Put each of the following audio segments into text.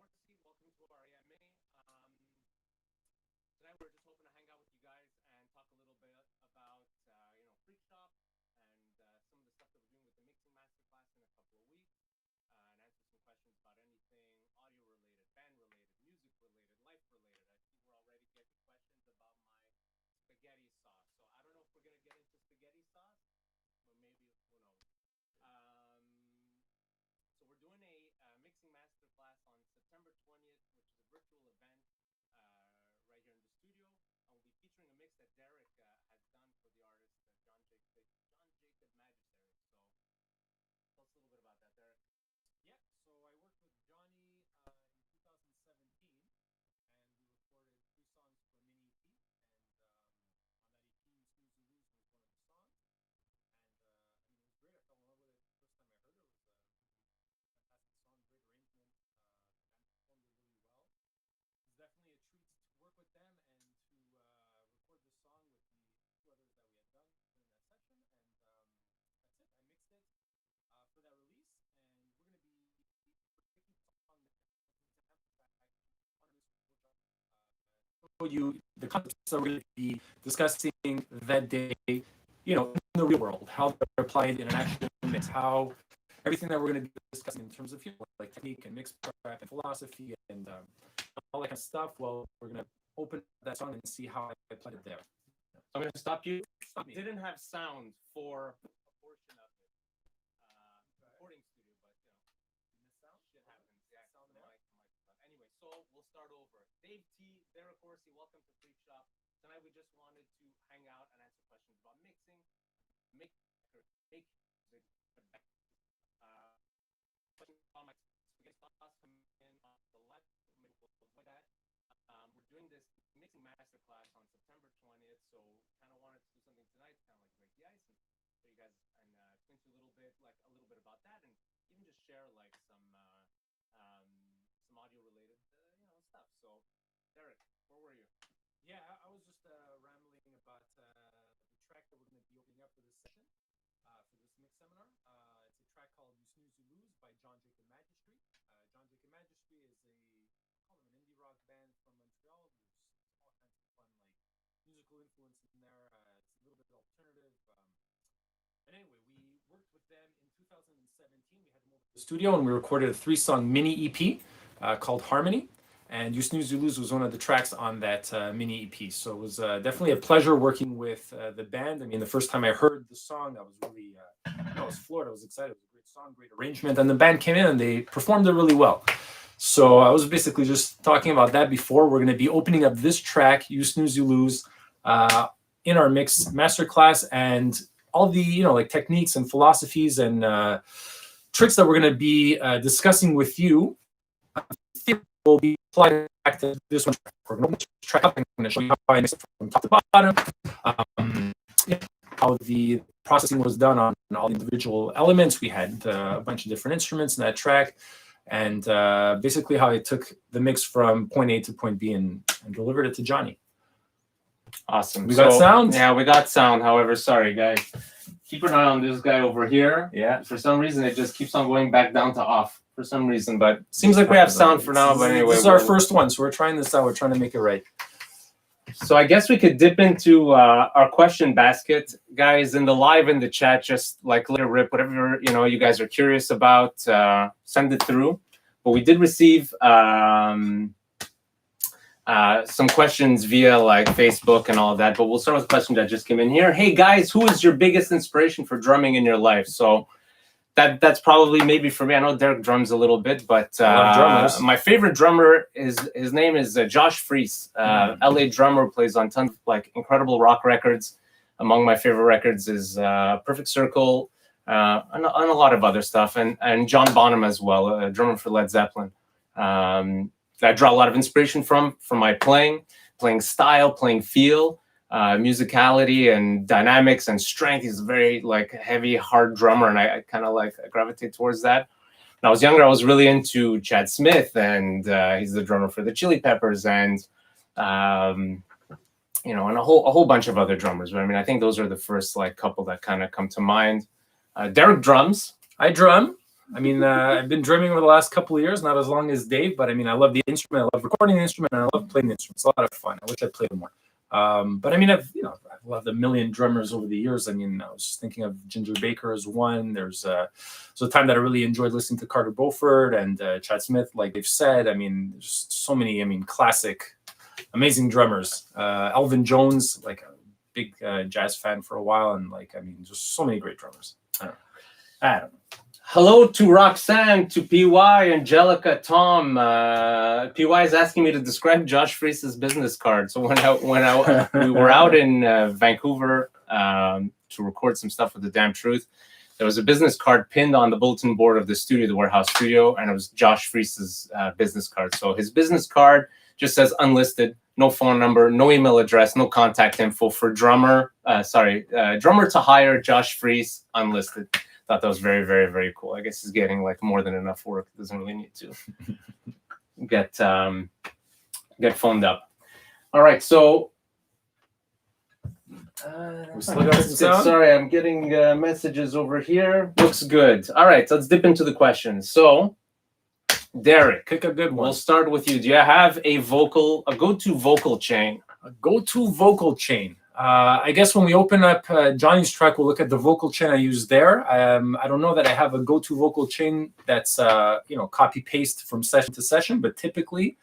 Welcome to our AMA. Tonight we're just hoping to hang out with you guys and talk a little bit about Freak Shop and some of the stuff that we're doing with the mixing masterclass in a couple of weeks, and answer some questions about anything audio related, band related, music related, life related. I see we're already getting questions about my spaghetti sauce. So I don't know if we're gonna get into spaghetti sauce, but maybe who knows. So we're doing a mixing masterclass on September 20th, which is a virtual event right here in the studio. And we'll be featuring a mix that Derek has done for the artist John Jacob Magistery. So tell us a little bit about that, Derek. Yeah, so I worked with Johnny in 2017, and we recorded 3 songs for a mini EP. And on that EP, Snooze You Lose was one of the songs. And it was great. I fell in love with it the first time I heard it. It was a fantastic song, great arrangement. The band performed it really well. It's definitely a treat to work with them and to record this song with the 2 others that we had done during that session. And that's it. I mixed it for that release, and we're going to be picking a song that on this workshop. Show you the concepts that we're going to be discussing that day, in the real world, how they're applied in an actual mix, how everything that we're going to be discussing in terms of like technique and mix prep and philosophy and all that kind of stuff. Well, we're going to open that song and see how I applied it there. I'm going to stop you. It didn't have sound for a portion of it. Recording studio, but shit happens. Yeah, sound the mic. Anyway, so we'll start over. Dave T, Derek Horsey, welcome to Freak Shop. Tonight we just wanted to hang out and answer questions about mixing, make music. Questions on my spaghetti sauce coming in on the left. Maybe we'll avoid that. We're doing this mixing masterclass on September 20th, so kind of wanted to do something tonight, kind of like break the ice and show you guys and explain to you a little bit about that, and even just share like some audio related stuff. So, Derek, where were you? Yeah, I was just rambling about the track that we're going to be opening up for this session, for this mix seminar. It's a track called You Snooze, You Lose by John Jacob Magistery. John Jacob Magistery is call them an indie rock band from Montreal. There's all kinds of fun, like, musical influence in there. It's a little bit alternative. And anyway, we worked with them in 2017. We had them over to the studio and we recorded a 3-song mini EP called Harmony. And You Snooze, You Lose was one of the tracks on that mini EP. So it was definitely a pleasure working with the band. I mean, the first time I heard the song, I was really, I was floored. I was excited. It was a great song, great arrangement. And the band came in and they performed it really well. So I was basically just talking about that before. We're going to be opening up this track, You Snooze, You Lose, in our mix masterclass, and all the, like techniques and philosophies and tricks that we're going to be discussing with you will be applied back to this one. We're going to open this track up. I'm going to show you how I mix it from top to bottom, how the processing was done on all the individual elements. We had a bunch of different instruments in that track, and basically how I took the mix from point A to point B and delivered it to Johnny. Awesome. We got sound? Yeah, we got sound. However, sorry, guys. Keep an eye on this guy over here. Yeah. For some reason, it just keeps on going back down to off for some reason, but seems like we have sound for now. But anyway, this is our first one, so we're trying this out. We're trying to make it right. So I guess we could dip into our question basket, guys, in the chat. Just like let it rip, whatever you guys are curious about, send it through. But we did receive some questions via like Facebook and all of that. But we'll start with a question that just came in here. Hey guys, who is your biggest inspiration for drumming in your life? So that's probably maybe for me. I know Derek drums a little bit, but my favorite drummer his name is Josh Freese, LA drummer, plays on tons of like incredible rock records. Among my favorite records is Perfect Circle, and a lot of other stuff, and John Bonham as well, a drummer for Led Zeppelin. I draw a lot of inspiration from my playing style, playing feel. Musicality and dynamics and strength. He's a very like heavy, hard drummer, and I kind of like gravitate towards that. When I was younger, I was really into Chad Smith, and he's the drummer for the Chili Peppers, and and a whole bunch of other drummers. But I mean, I think those are the first like couple that kind of come to mind. Derek drums. I drum. I mean, I've been drumming over the last couple of years, not as long as Dave, but I mean, I love the instrument. I love recording the instrument, and I love playing the instrument. It's a lot of fun. I wish I played more. But I mean, I've loved a million drummers over the years. I mean, I was just thinking of Ginger Baker as one. There's a time that I really enjoyed listening to Carter Beauford and Chad Smith, like they've said. I mean, there's so many, classic, amazing drummers. Elvin Jones, like a big jazz fan for a while. And just so many great drummers. I don't know. Hello to Roxanne, to PY, Angelica, Tom. PY is asking me to describe Josh Freese's business card. So when we were out in Vancouver to record some stuff with The Damn Truth, there was a business card pinned on the bulletin board of the studio, the Warehouse Studio, and it was Josh Freese's business card. So his business card just says unlisted, no phone number, no email address, no contact info for drummer to hire, Josh Freese, unlisted. Thought that was very, very, very cool. I guess he's getting like more than enough work. Doesn't really need to get phoned up. All right, so sorry, I'm getting messages over here. Looks good. All right, let's dip into the questions. So, Derek, pick a good one. We'll start with you. Do you have a go-to vocal chain? A go-to vocal chain. I guess when we open up Johnny's track, we'll look at the vocal chain I use there. I don't know that I have a go-to vocal chain that's copy-paste from session to session, but typically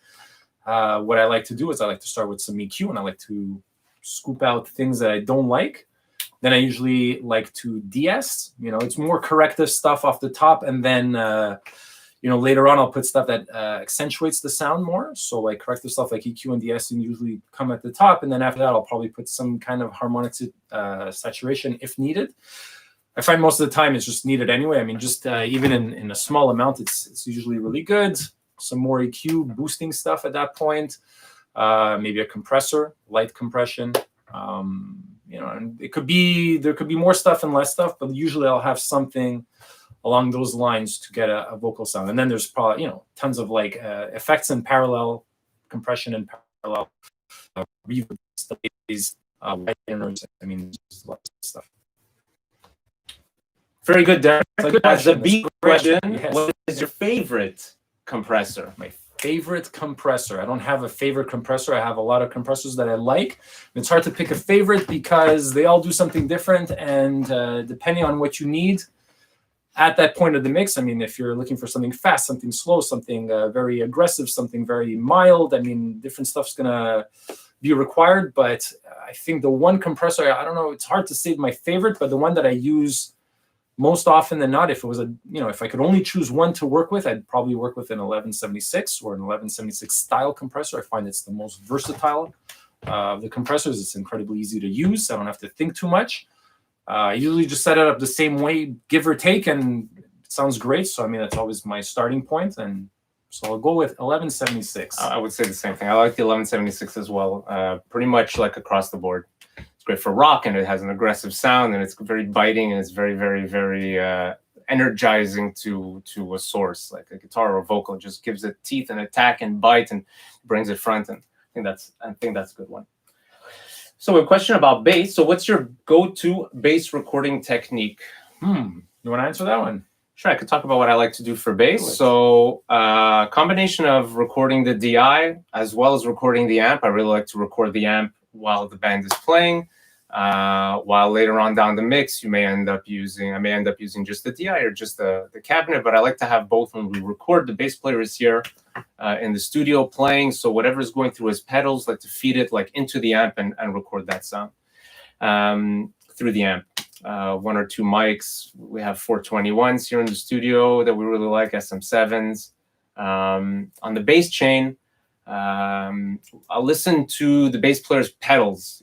what I like to do is I like to start with some EQ, and I like to scoop out things that I don't like. Then I usually like to de-es. It's more corrective stuff off the top, and then later on, I'll put stuff that accentuates the sound more. So like corrective stuff like EQ and de-essing usually come at the top. And then after that, I'll probably put some kind of harmonic saturation if needed. I find most of the time it's just needed anyway. I mean, just even in a small amount, it's usually really good. Some more EQ boosting stuff at that point. Maybe a compressor, light compression. And there could be more stuff and less stuff, but usually I'll have something along those lines to get a vocal sound. And then there's probably, tons of effects in parallel, compression in parallel, reverb, delays, whiteners. I mean, there's lots of stuff. Very good, Derek. As a B question, yes. What is your favorite compressor? My favorite compressor. I don't have a favorite compressor. I have a lot of compressors that I like. It's hard to pick a favorite because they all do something different. And depending on what you need, at that point of the mix, I mean, if you're looking for something fast, something slow, something very aggressive, something very mild, I mean, different stuff's going to be required. But I think the one compressor, I don't know, it's hard to say my favorite, but the one that I use most often than not, if it was if I could only choose one to work with, I'd probably work with an 1176 or an 1176 style compressor. I find it's the most versatile of the compressors. It's incredibly easy to use. I don't have to think too much. I usually just set it up the same way, give or take, and it sounds great. So, I mean, that's always my starting point. And so I'll go with 1176. I would say the same thing. I like the 1176 as well, pretty much like across the board. It's great for rock, and it has an aggressive sound, and it's very biting, and it's very, very, very energizing to a source, like a guitar or vocal. It just gives it teeth and attack and bite and brings it front. And I think that's a good one. So a question about bass. So what's your go-to bass recording technique? You want to answer that one? Sure, I could talk about what I like to do for bass. So combination of recording the DI as well as recording the amp. I really like to record the amp while the band is playing. While later on down the mix, I may end up using just the DI or just the cabinet, but I like to have both when we record. The bass player is here in the studio playing, so whatever's going through his pedals, like to feed it like into the amp and record that sound through the amp. One or two mics. We have 421s here in the studio that we really like, SM7s. On the bass chain, I'll listen to the bass player's pedals,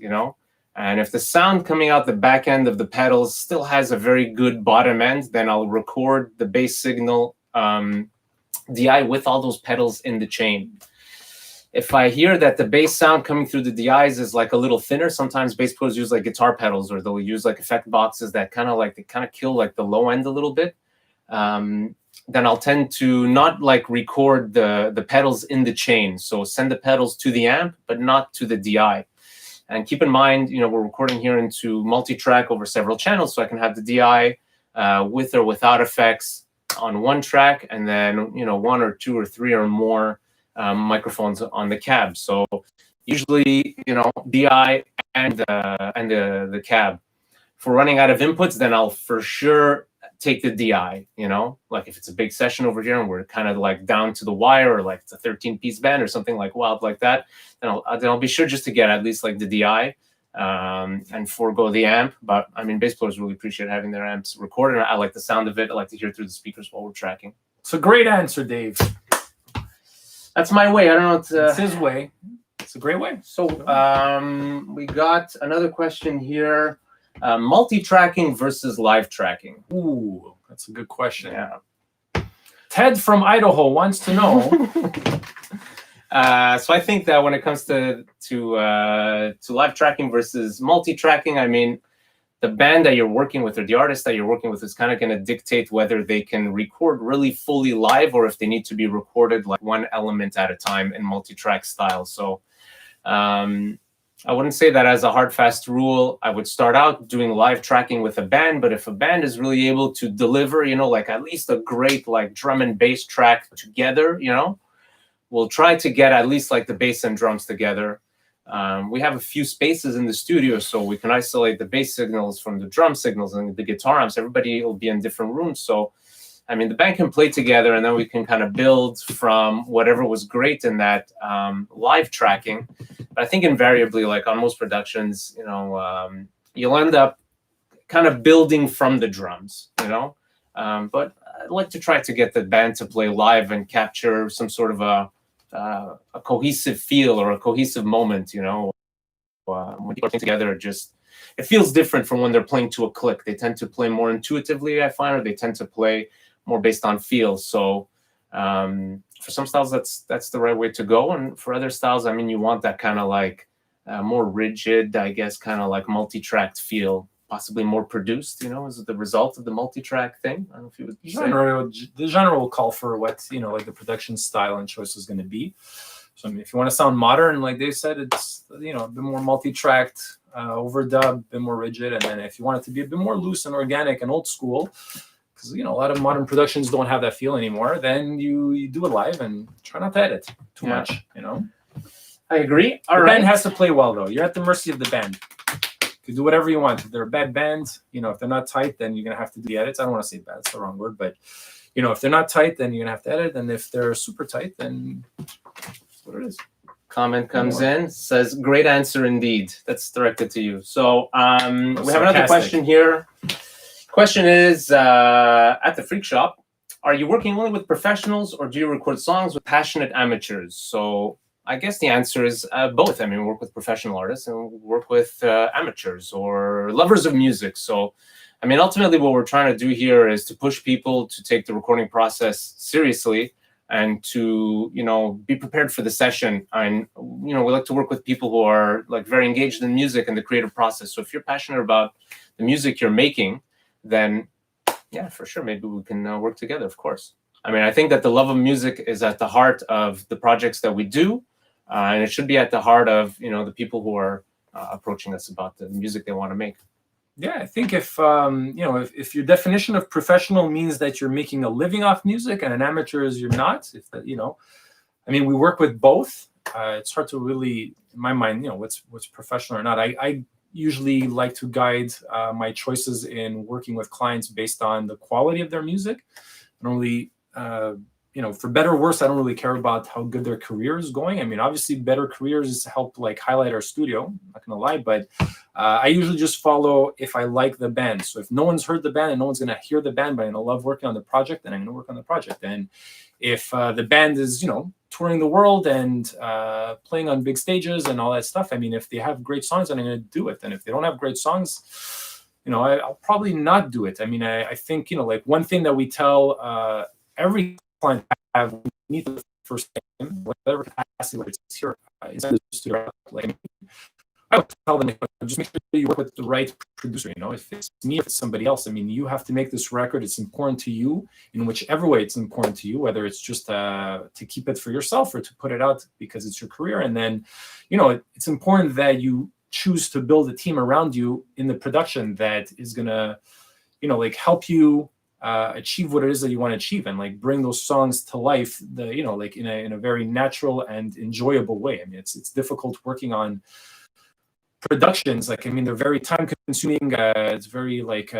and if the sound coming out the back end of the pedals still has a very good bottom end, then I'll record the bass signal DI with all those pedals in the chain. If I hear that the bass sound coming through the DIs is like a little thinner, sometimes bass players use like guitar pedals, or they'll use like effect boxes that kind of kill like the low end a little bit. Then I'll tend to not like record the pedals in the chain. So send the pedals to the amp, but not to the DI. And keep in mind, we're recording here into multi-track over several channels, so I can have the DI with or without effects on one track, and then one or two or three or more microphones on the cab. So usually DI and the cab. If we're running out of inputs, then I'll for sure take the DI. Like if it's a big session over here and we're kind of like down to the wire, or like it's a 13-piece band or something like wild like that, then I'll be sure just to get at least like the DI. And forego the amp. But I mean, bass players really appreciate having their amps recorded. I like the sound of it. I like to hear through the speakers while we're tracking. It's a great answer, Dave. That's my way. I don't know. It's his way. It's a great way. So we got another question here. Multi-tracking versus live tracking. Ooh, that's a good question. Yeah. Ted from Idaho wants to know. So I think that when it comes to live tracking versus multi-tracking, I mean, the band that you're working with or the artist that you're working with is kind of going to dictate whether they can record really fully live or if they need to be recorded like one element at a time in multi-track style. So I wouldn't say that as a hard, fast rule. I would start out doing live tracking with a band, but if a band is really able to deliver, like at least a great like drum and bass track together, we'll try to get at least like the bass and drums together. We have a few spaces in the studio, so we can isolate the bass signals from the drum signals and the guitar amps. Everybody will be in different rooms. So, I mean, the band can play together, and then we can kind of build from whatever was great in that live tracking. But I think invariably, like on most productions, you'll end up kind of building from the drums, But I'd like to try to get the band to play live and capture some sort of a cohesive feel or a cohesive moment, when people are playing together, it feels different from when they're playing to a click. They tend to play more intuitively, I find, or they tend to play more based on feel. So for some styles, that's the right way to go. And for other styles, I mean, you want that kind of like more rigid, I guess, kind of like multi-tracked feel, possibly more produced, is it the result of the multi-track thing? I don't know if you would say. The genre will call for what, like the production style and choice is going to be. So, I mean, if you want to sound modern, like they said, it's, a bit more multi-tracked, overdub, a bit more rigid. And then if you want it to be a bit more loose and organic and old school, because, a lot of modern productions don't have that feel anymore, then you do it live and try not to edit too much, I agree. The band has to play well, though. You're at the mercy of the band. You do whatever you want. If they're a bad band, if they're not tight, then you're going to have to do the edits. I don't want to say bad. It's the wrong word. But, if they're not tight, then you're going to have to edit. And if they're super tight, then that's what it is. Comment comes in, says, great answer indeed. That's directed to you. So we have another question here. Question is, at the Freq Shop, are you working only with professionals or do you record songs with passionate amateurs? So I guess the answer is both. I mean, we work with professional artists and we work with amateurs or lovers of music. So, I mean, ultimately what we're trying to do here is to push people to take the recording process seriously and to, be prepared for the session. And, we like to work with people who are like very engaged in music and the creative process. So if you're passionate about the music you're making, then yeah, for sure, maybe we can work together, of course. I mean, I think that the love of music is at the heart of the projects that we do. And it should be at the heart of, the people who are approaching us about the music they want to make. Yeah, I think if your definition of professional means that you're making a living off music and an amateur is you're not, I mean, we work with both. It's hard to really, in my mind, what's professional or not. I usually like to guide my choices in working with clients based on the quality of their music. I don't really, for better or worse, I don't really care about how good their career is going. I mean, obviously, better careers help like highlight our studio. I'm not gonna lie, but I usually just follow if I like the band. So if no one's heard the band and no one's gonna hear the band, but I'm gonna love working on the project, then I'm gonna work on the project. And if the band is, touring the world and playing on big stages and all that stuff, I mean, if they have great songs, then I'm gonna do it. And if they don't have great songs, I'll probably not do it. I mean, I think, like one thing that we tell every client have need the first time, whatever capacity, whether it's here inside the studio, like I would tell them, just make sure you work with the right producer. If it's me, if it's somebody else, I mean, you have to make this record. It's important to you in whichever way it's important to you, whether it's just to keep it for yourself or to put it out because it's your career. And then, it's important that you choose to build a team around you in the production that is gonna, help you achieve what it is that you want to achieve, and like bring those songs to life, like in a very natural and enjoyable way. I mean, it's difficult working on productions. Like, I mean, they're very time consuming. It's very like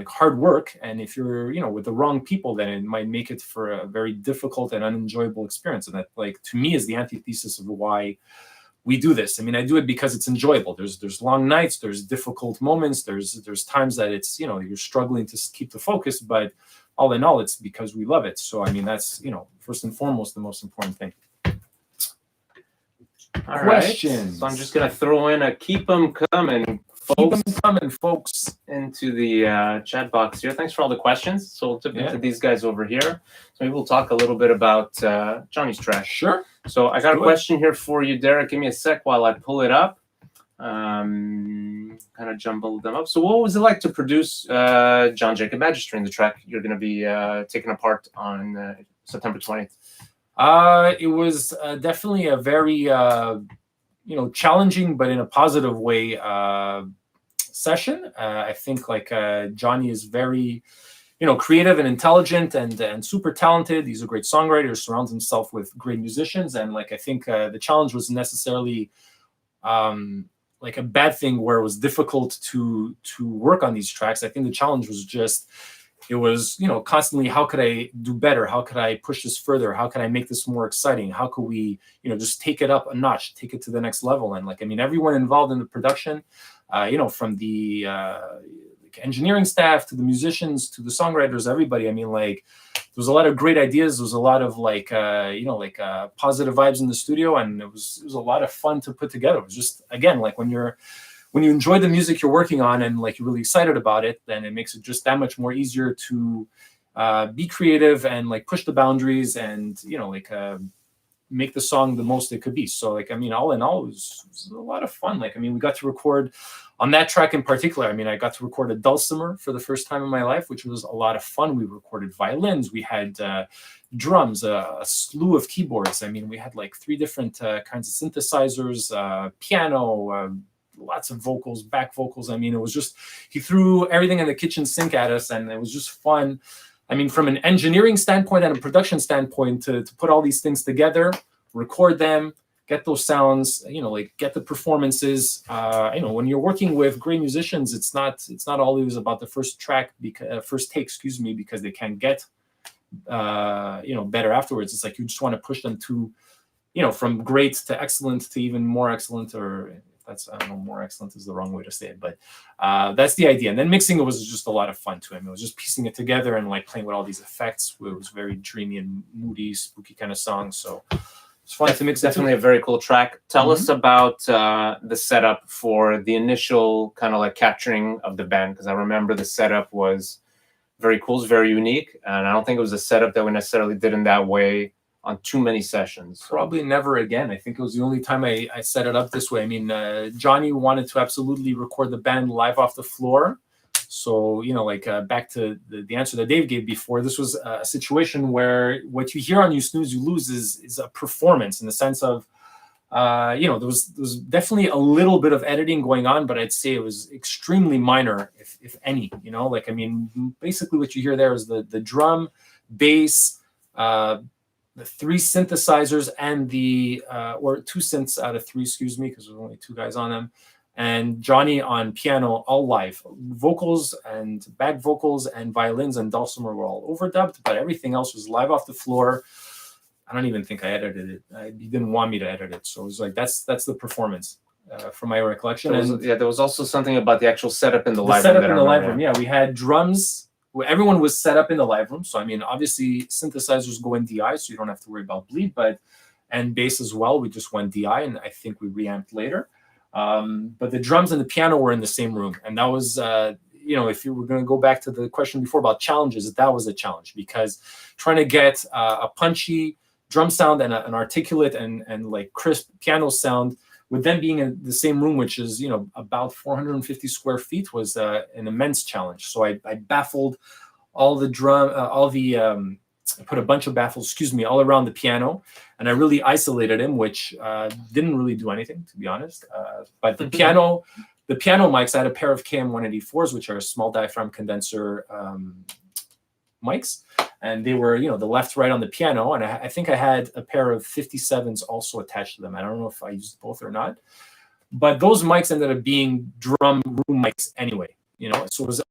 hard work, and if you're with the wrong people, then it might make it for a very difficult and unenjoyable experience. And that, like, to me, is the antithesis of why we do this. I mean, I do it because it's enjoyable. There's long nights, there's difficult moments, there's times that it's you're struggling to keep the focus, but all in all, it's because we love it. So I mean, that's first and foremost the most important thing. All Questions. Right. So I'm just gonna throw in a keep them coming, folks. Keep them coming, folks, into the chat box here. Thanks for all the questions. So we'll tip into these guys over here. So maybe we'll talk a little bit about Johnny's track. Sure. So I got a question here for you, Derek. Give me a sec while I pull it up. Kind of jumbled them up. So what was it like to produce John Jacob Magister in the track you're going to be taking apart on September 20th? It was definitely a very challenging, but in a positive way, session. I think like Johnny is very creative and intelligent and super talented. He's a great songwriter, surrounds himself with great musicians, and like I think the challenge was necessarily like a bad thing where it was difficult to work on these tracks. I think the challenge was just it was constantly, how could I do better? How could I push this further? How can I make this more exciting? How could we just take it up a notch, take it to the next level? And like, I mean, everyone involved in the production, from the engineering staff to the musicians to the songwriters, everybody. I mean, like, there was a lot of great ideas. There was a lot of positive vibes in the studio, and it was a lot of fun to put together. It was just, again, like when you enjoy the music you're working on and like you're really excited about it, then it makes it just that much more easier to be creative and like push the boundaries and make the song the most it could be. So like, I mean, all in all, it was a lot of fun. Like, I mean, we got to record on that track in particular. I mean, I got to record a dulcimer for the first time in my life, which was a lot of fun. We recorded violins, we had drums, a slew of keyboards. I mean, we had like 3 different kinds of synthesizers, piano, lots of vocals, back vocals. I mean, it was just, he threw everything in the kitchen sink at us, and it was just fun. I mean, from an engineering standpoint and a production standpoint, to put all these things together, record them, get those sounds, like get the performances. When you're working with great musicians, it's not always about the first take, because they can't get better afterwards. It's like you just want to push them to, from great to excellent to even more excellent, or that's, I don't know, more excellent is the wrong way to say it, but that's the idea. And then mixing it was just a lot of fun too. I mean, it was just piecing it together and like playing with all these effects. It was very dreamy and moody, spooky kind of song. So it's fun to mix. Definitely a very cool track. Tell us about the setup for the initial kind of like capturing of the band, because I remember the setup was very cool, it's very unique, and I don't think it was a setup that we necessarily did in that way on too many sessions. Probably never again. I think it was the only time I set it up this way. I mean, Johnny wanted to absolutely record the band live off the floor. So, back to the answer that Dave gave before, this was a situation where what you hear on You Snooze, You Lose is a performance, in the sense of, there was definitely a little bit of editing going on, but I'd say it was extremely minor, if any. I mean, basically what you hear there is the drum, bass, the 3 synthesizers and or 2 synths out of 3, excuse me, because there's only 2 guys on them, and Johnny on piano, all live. Vocals and back vocals and violins and dulcimer were all overdubbed, but everything else was live off the floor. I don't even think I edited it. He didn't want me to edit it, so it was like that's the performance from my recollection. There was also something about the actual setup in the live room. Setup in the live room, yeah. We had drums. Everyone was set up in the live room. So, I mean, obviously synthesizers go in DI, so you don't have to worry about bleed, and bass as well. We just went DI, and I think we reamped later. But the drums and the piano were in the same room. And that was, if you were going to go back to the question before about challenges, that was a challenge, because trying to get a punchy drum sound and an articulate and like crisp piano sound with them being in the same room, which is, about 450 square feet, was an immense challenge. So I baffled all the I put a bunch of baffles, all around the piano, and I really isolated him, which didn't really do anything, to be honest. But the piano mics, I had a pair of KM184s, which are a small diaphragm condenser mics, and they were, the left, right on the piano. And I think I had a pair of 57s also attached to them. I don't know if I used both or not, but those mics ended up being drum room mics anyway. So it was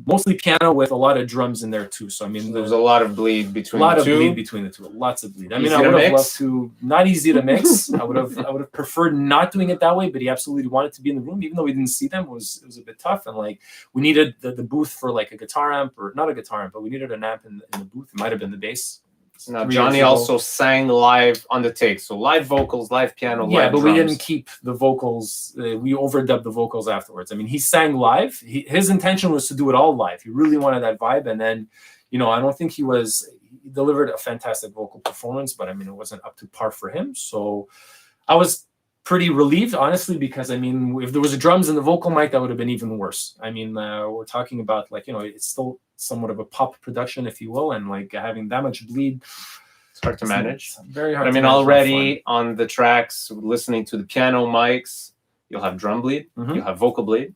mostly piano with a lot of drums in there too. So I mean, there was a lot of bleed between the two. A lot of bleed between the two. Lots of bleed. I mean, Easy I to would have mix? loved to. Not easy to mix. I would have preferred not doing it that way. But he absolutely wanted to be in the room, even though we didn't see them. It was a bit tough, and like we needed the booth for like a guitar amp, or not a guitar amp, but we needed an amp in the booth. It might have been the bass. Now, Johnny also sang live on the take. So live vocals, live piano, live but drums. we didn't keep the vocals. We overdubbed the vocals afterwards. I mean, he sang live. His intention was to do it all live. He really wanted that vibe. And then, I don't think he delivered a fantastic vocal performance, but I mean, it wasn't up to par for him. So I was pretty relieved, honestly, because I mean, if there was a drums and the vocal mic, that would have been even worse. I mean, we're talking about like, it's still somewhat of a pop production, if you will, and like having that much bleed, it's hard to manage. It's very hard. But I mean, already on the tracks, listening to the piano mics, you'll have drum bleed, you'll have vocal bleed.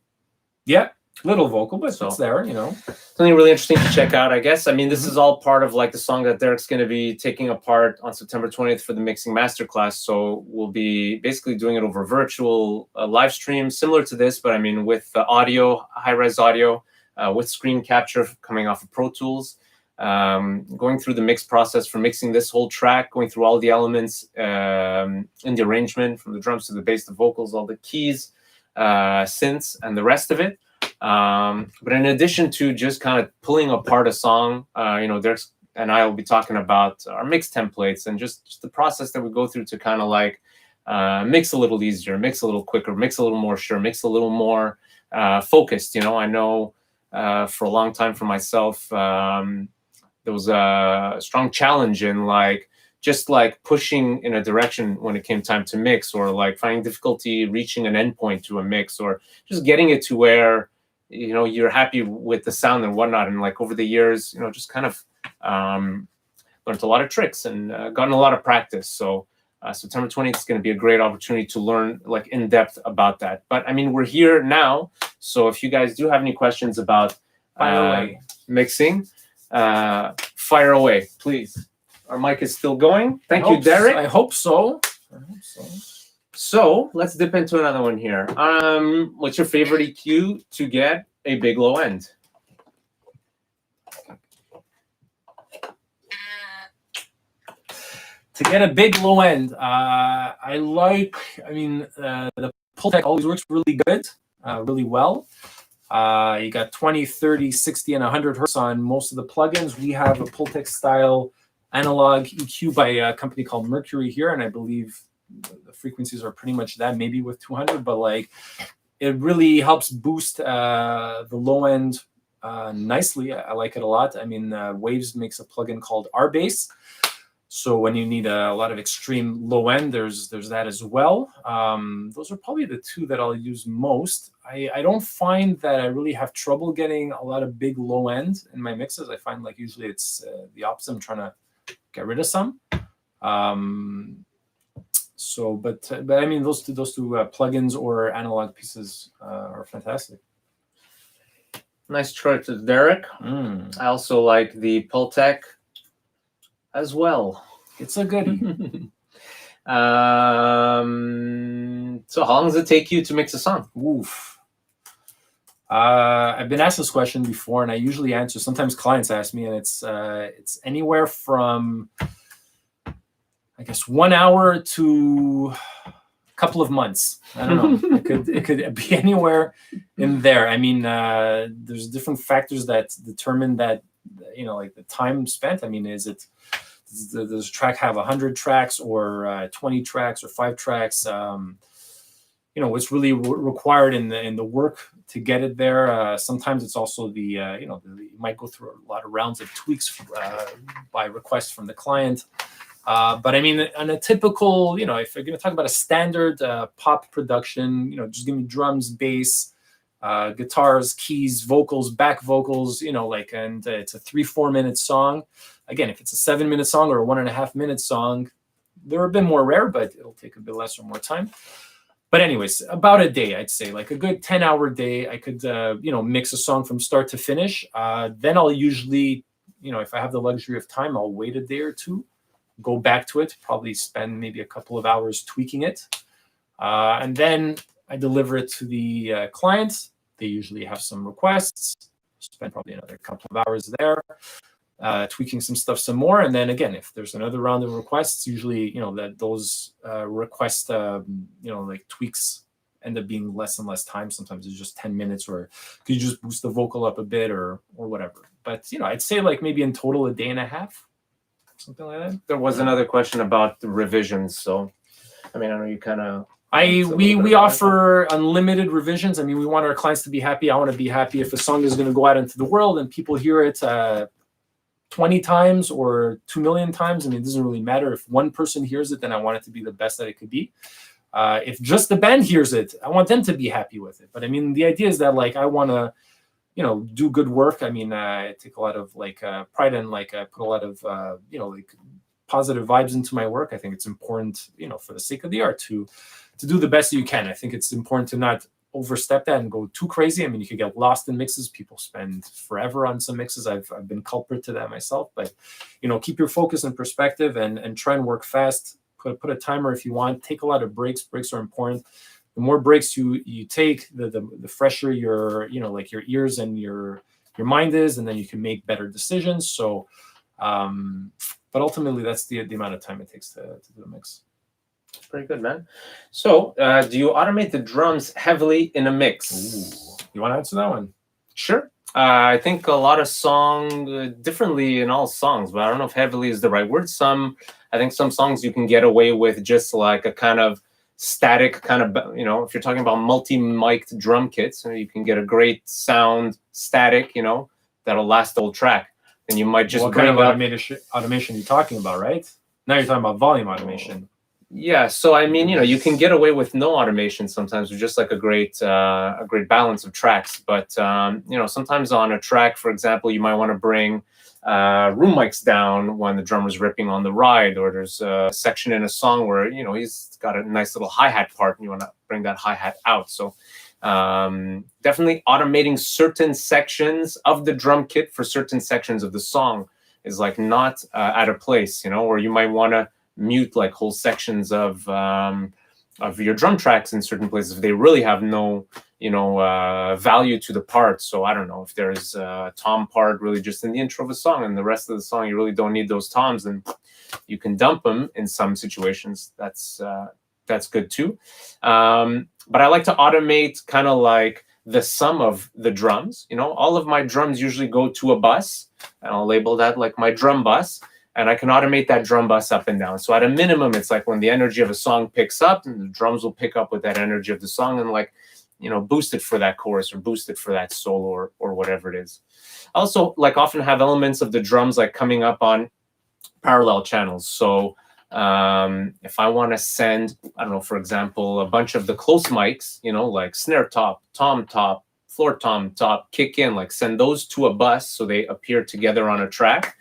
Yeah, little vocal, but it's there. Something really interesting to check out, I guess. I mean, this is all part of like the song that Derek's going to be taking apart on September 20th for the mixing masterclass. So we'll be basically doing it over virtual live stream, similar to this, but I mean with the audio, high-res audio. With screen capture coming off of Pro Tools, going through the mix process for mixing this whole track, going through all the elements in the arrangement, from the drums to the bass, the vocals, all the keys, synths, and the rest of it. But in addition to just kind of pulling apart a song, Derek and I will be talking about our mix templates and just the process that we go through to kind of like mix a little easier, mix a little quicker, mix a little more sure, mix a little more focused. I know for a long time for myself, there was a strong challenge in just pushing in a direction when it came time to mix, or like finding difficulty reaching an endpoint to a mix, or just getting it to where you're happy with the sound and whatnot. And like over the years, just kind of learned a lot of tricks and gotten a lot of practice. So September 20th is going to be a great opportunity to learn like in depth about that. But I mean, we're here now, so if you guys do have any questions about mixing, fire away, please. Our mic is still going. Thank you, Derek. I hope so. So let's dip into another one here. What's your favorite EQ to get a big low end? To get a big low end, the Pultec always works really good, really well. You got 20, 30, 60, and 100 hertz on most of the plugins. We have a Pultec style analog EQ by a company called Mercury here, and I believe the frequencies are pretty much that, maybe with 200, but like it really helps boost the low end nicely. I like it a lot. I mean, Waves makes a plugin called R-Bass. So when you need a lot of extreme low end, there's that as well. Those are probably the two that I'll use most. I don't find that I really have trouble getting a lot of big low end in my mixes. I find like usually it's the opposite. I'm trying to get rid of some. But I mean those two plugins or analog pieces are fantastic. Nice choice, Derek. I also like the Pultec as well. It's a goodie. So how long does it take you to mix a song? Oof. I've been asked this question before, and I usually answer. Sometimes clients ask me, and it's anywhere from, I guess, 1 hour to a couple of months. I don't know. it could be anywhere in there. I mean, there's different factors that determine that, like the time spent. I mean, does a track have 100 tracks or 20 tracks or 5 tracks? What's really required in the work to get it there. Sometimes it's also you might go through a lot of rounds of tweaks by request from the client. But I mean, on a typical, if you're going to talk about a standard pop production, just give me drums, bass, guitars, keys, vocals, back vocals, and it's a 3-4 minute song. Again, if it's a 7-minute song or a 1.5 minute song, they're a bit more rare, but it'll take a bit less or more time. But anyways, about a day, I'd say, like a good 10-hour day, I could, mix a song from start to finish. Then I'll usually, if I have the luxury of time, I'll wait a day or two, go back to it, probably spend maybe a couple of hours tweaking it. And then I deliver it to the client. They usually have some requests, spend probably another couple of hours there, tweaking some stuff some more. And then again, if there's another round of requests, usually, that those request, like tweaks end up being less and less time. Sometimes it's just 10 minutes, or could you just boost the vocal up a bit or whatever. But, I'd say like maybe in total a day and a half, something like that. There was another question about the revisions. So, I mean, I know you kind of... We offer unlimited revisions. I mean, we want our clients to be happy. I want to be happy. If a song is going to go out into the world and people hear it 20 times or 2 million times, I mean, it doesn't really matter. If one person hears it, then I want it to be the best that it could be. If just the band hears it, I want them to be happy with it. But I mean, the idea is that like I want to, do good work. I mean, I take a lot of like pride in like I put a lot of like positive vibes into my work. I think it's important, for the sake of the art to do the best that you can. I think it's important to not overstep that and go too crazy. I mean, you could get lost in mixes. People spend forever on some mixes. I've been culprit to that myself. But keep your focus and perspective and try and work fast. Put a timer if you want. Take a lot of breaks. Breaks are important. The more breaks you take, the fresher your like your ears and your mind is, and then you can make better decisions. So, but ultimately, that's the amount of time it takes to do a mix. Pretty good, man. So, do you automate the drums heavily in a mix? Ooh. You want to answer that one? Sure. I think a lot of song differently in all songs, but I don't know if heavily is the right word. I think some songs you can get away with just like a kind of static kind of, if you're talking about multi-mic'd drum kits, you can get a great sound static, that'll last the whole track. And you might just what kind of automation are you talking about, right? Now you're talking about volume automation. Yeah, so I mean, you can get away with no automation sometimes with just like a great balance of tracks. But sometimes on a track, for example, you might want to bring room mics down when the drummer's ripping on the ride, or there's a section in a song where he's got a nice little hi-hat part, and you want to bring that hi-hat out. So definitely automating certain sections of the drum kit for certain sections of the song is like not out of place, or you might want to mute like whole sections of your drum tracks in certain places if they really have no value to the part. So I don't know, if there's a tom part really just in the intro of a song and the rest of the song you really don't need those toms, then you can dump them in some situations. That's good too. But I like to automate kind of like the sum of the drums. All of my drums usually go to a bus, and I'll label that like my drum bus. And I can automate that drum bus up and down. So at a minimum, it's like when the energy of a song picks up, and the drums will pick up with that energy of the song and like, boost it for that chorus or boost it for that solo or whatever it is. I also like often have elements of the drums like coming up on parallel channels. So if I want to send, I don't know, for example, a bunch of the close mics, like snare top, tom top, floor tom top, kick in, like send those to a bus so they appear together on a track.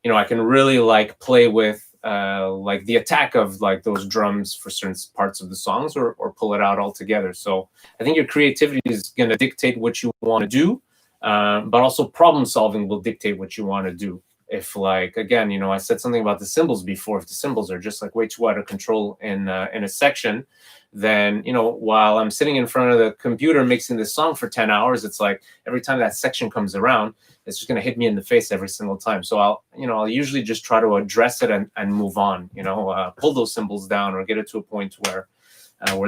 I can really like play with like the attack of like those drums for certain parts of the songs, or pull it out altogether. So I think your creativity is going to dictate what you want to do, but also problem solving will dictate what you want to do. If like, again, I said something about the cymbals before. If the cymbals are just like way too out of control in a section, then, while I'm sitting in front of the computer mixing this song for 10 hours, it's like every time that section comes around, it's just going to hit me in the face every single time. So I'll usually just try to address it and move on, pull those cymbals down or get it to a point where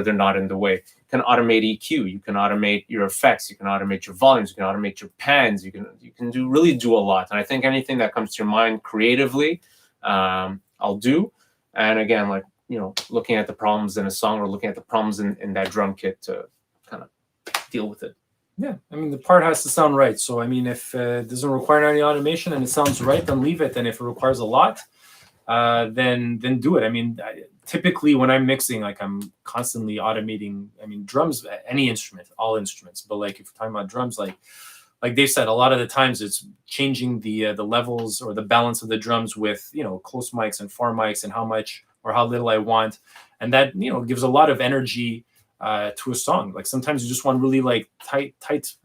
they're not in the way. You can automate EQ, you can automate your effects, you can automate your volumes, you can automate your pans, you can really do a lot. And I think anything that comes to your mind creatively, I'll do. And again, like, looking at the problems in a song or looking at the problems in that drum kit to kind of deal with it. Yeah, I mean, the part has to sound right. So, I mean, if it doesn't require any automation and it sounds right, then leave it. And if it requires a lot, then do it. I mean, typically when I'm mixing, like I'm constantly automating. I mean, drums, any instrument, all instruments. But like if you're talking about drums, like Dave said, a lot of the times it's changing the levels or the balance of the drums with close mics and far mics and how much or how little I want, and that gives a lot of energy to a song. Like sometimes you just want really like tight,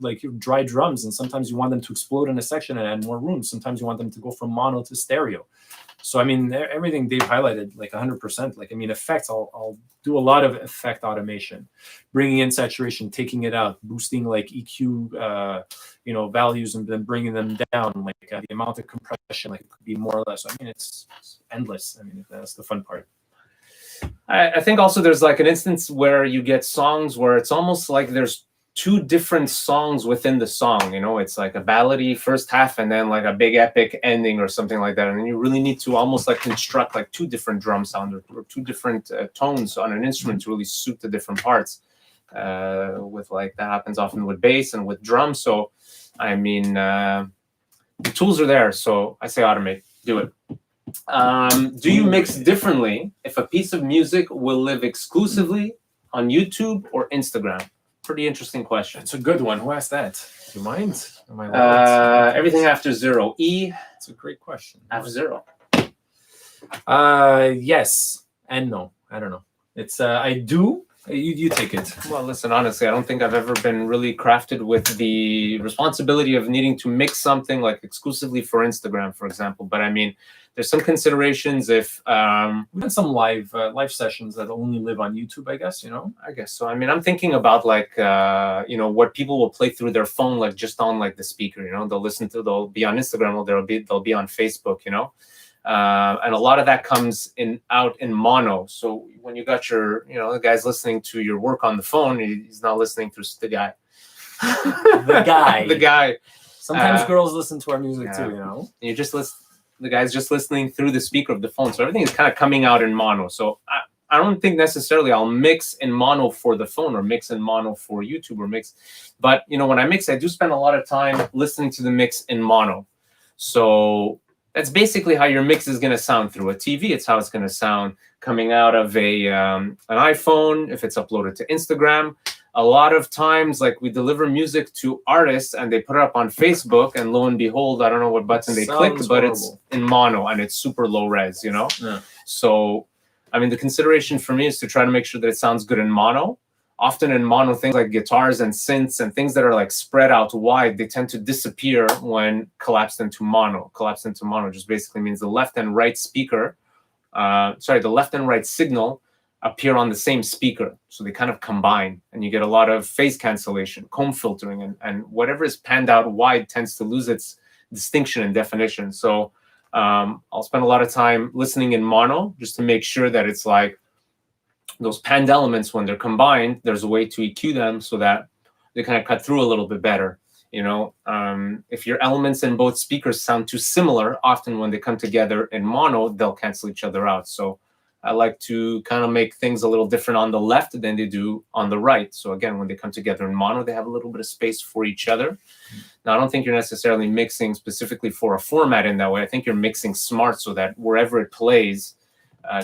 like dry drums, and sometimes you want them to explode in a section and add more room. Sometimes you want them to go from mono to stereo. So I mean, everything Dave highlighted, like 100%. Like I mean, effects. I'll do a lot of effect automation, bringing in saturation, taking it out, boosting like EQ, values, and then bringing them down. Like the amount of compression, like it could be more or less. I mean, it's endless. I mean, that's the fun part. I think also there's like an instance where you get songs where it's almost like there's two different songs within the song. It's like a ballady first half and then like a big epic ending or something like that. And then you really need to almost like construct like two different drum sounds or two different tones on an instrument to really suit the different parts. With like that happens often with bass and with drums. So I mean, the tools are there. So I say automate, do it. Do you mix differently if a piece of music will live exclusively on YouTube or Instagram? Pretty interesting question. It's a good one. Who asked that? Do you mind? Am I allowed? Everything after 0. It's a great question. After 0. Yes and no. I don't know. It's I do. You take it. Well, listen, honestly, I don't think I've ever been really crafted with the responsibility of needing to mix something like exclusively for Instagram, for example. But I mean, there's some considerations if we've done some live sessions that only live on YouTube, I guess. I guess so. I mean, I'm thinking about like what people will play through their phone, like just on like the speaker. They'll be on Instagram or they'll be on Facebook. And a lot of that comes out in mono. So when you got your, the guy's listening to your work on the phone, he's not listening through the guy. The guy. Sometimes girls listen to our music too. You just listen. The guy's just listening through the speaker of the phone. So everything is kind of coming out in mono. So I don't think necessarily I'll mix in mono for the phone or mix in mono for YouTube or mix. But, when I mix, I do spend a lot of time listening to the mix in mono. So that's basically how your mix is going to sound through a TV. It's how it's going to sound coming out of an iPhone if it's uploaded to Instagram. A lot of times, like we deliver music to artists and they put it up on Facebook, and lo and behold, I don't know what button they clicked, but it's in mono and it's super low res, Yeah. So, I mean, the consideration for me is to try to make sure that it sounds good in mono. Often in mono, things like guitars and synths and things that are like spread out wide, they tend to disappear when collapsed into mono. Collapsed into mono just basically means the left and right speaker, the left and right signal appear on the same speaker. So they kind of combine and you get a lot of phase cancellation, comb filtering, and whatever is panned out wide tends to lose its distinction and definition. So I'll spend a lot of time listening in mono just to make sure that it's like those panned elements, when they're combined, there's a way to EQ them so that they kind of cut through a little bit better. If your elements in both speakers sound too similar, often when they come together in mono, they'll cancel each other out. So I like to kind of make things a little different on the left than they do on the right. So again, when they come together in mono, they have a little bit of space for each other. Now, I don't think you're necessarily mixing specifically for a format in that way. I think you're mixing smart so that wherever it plays,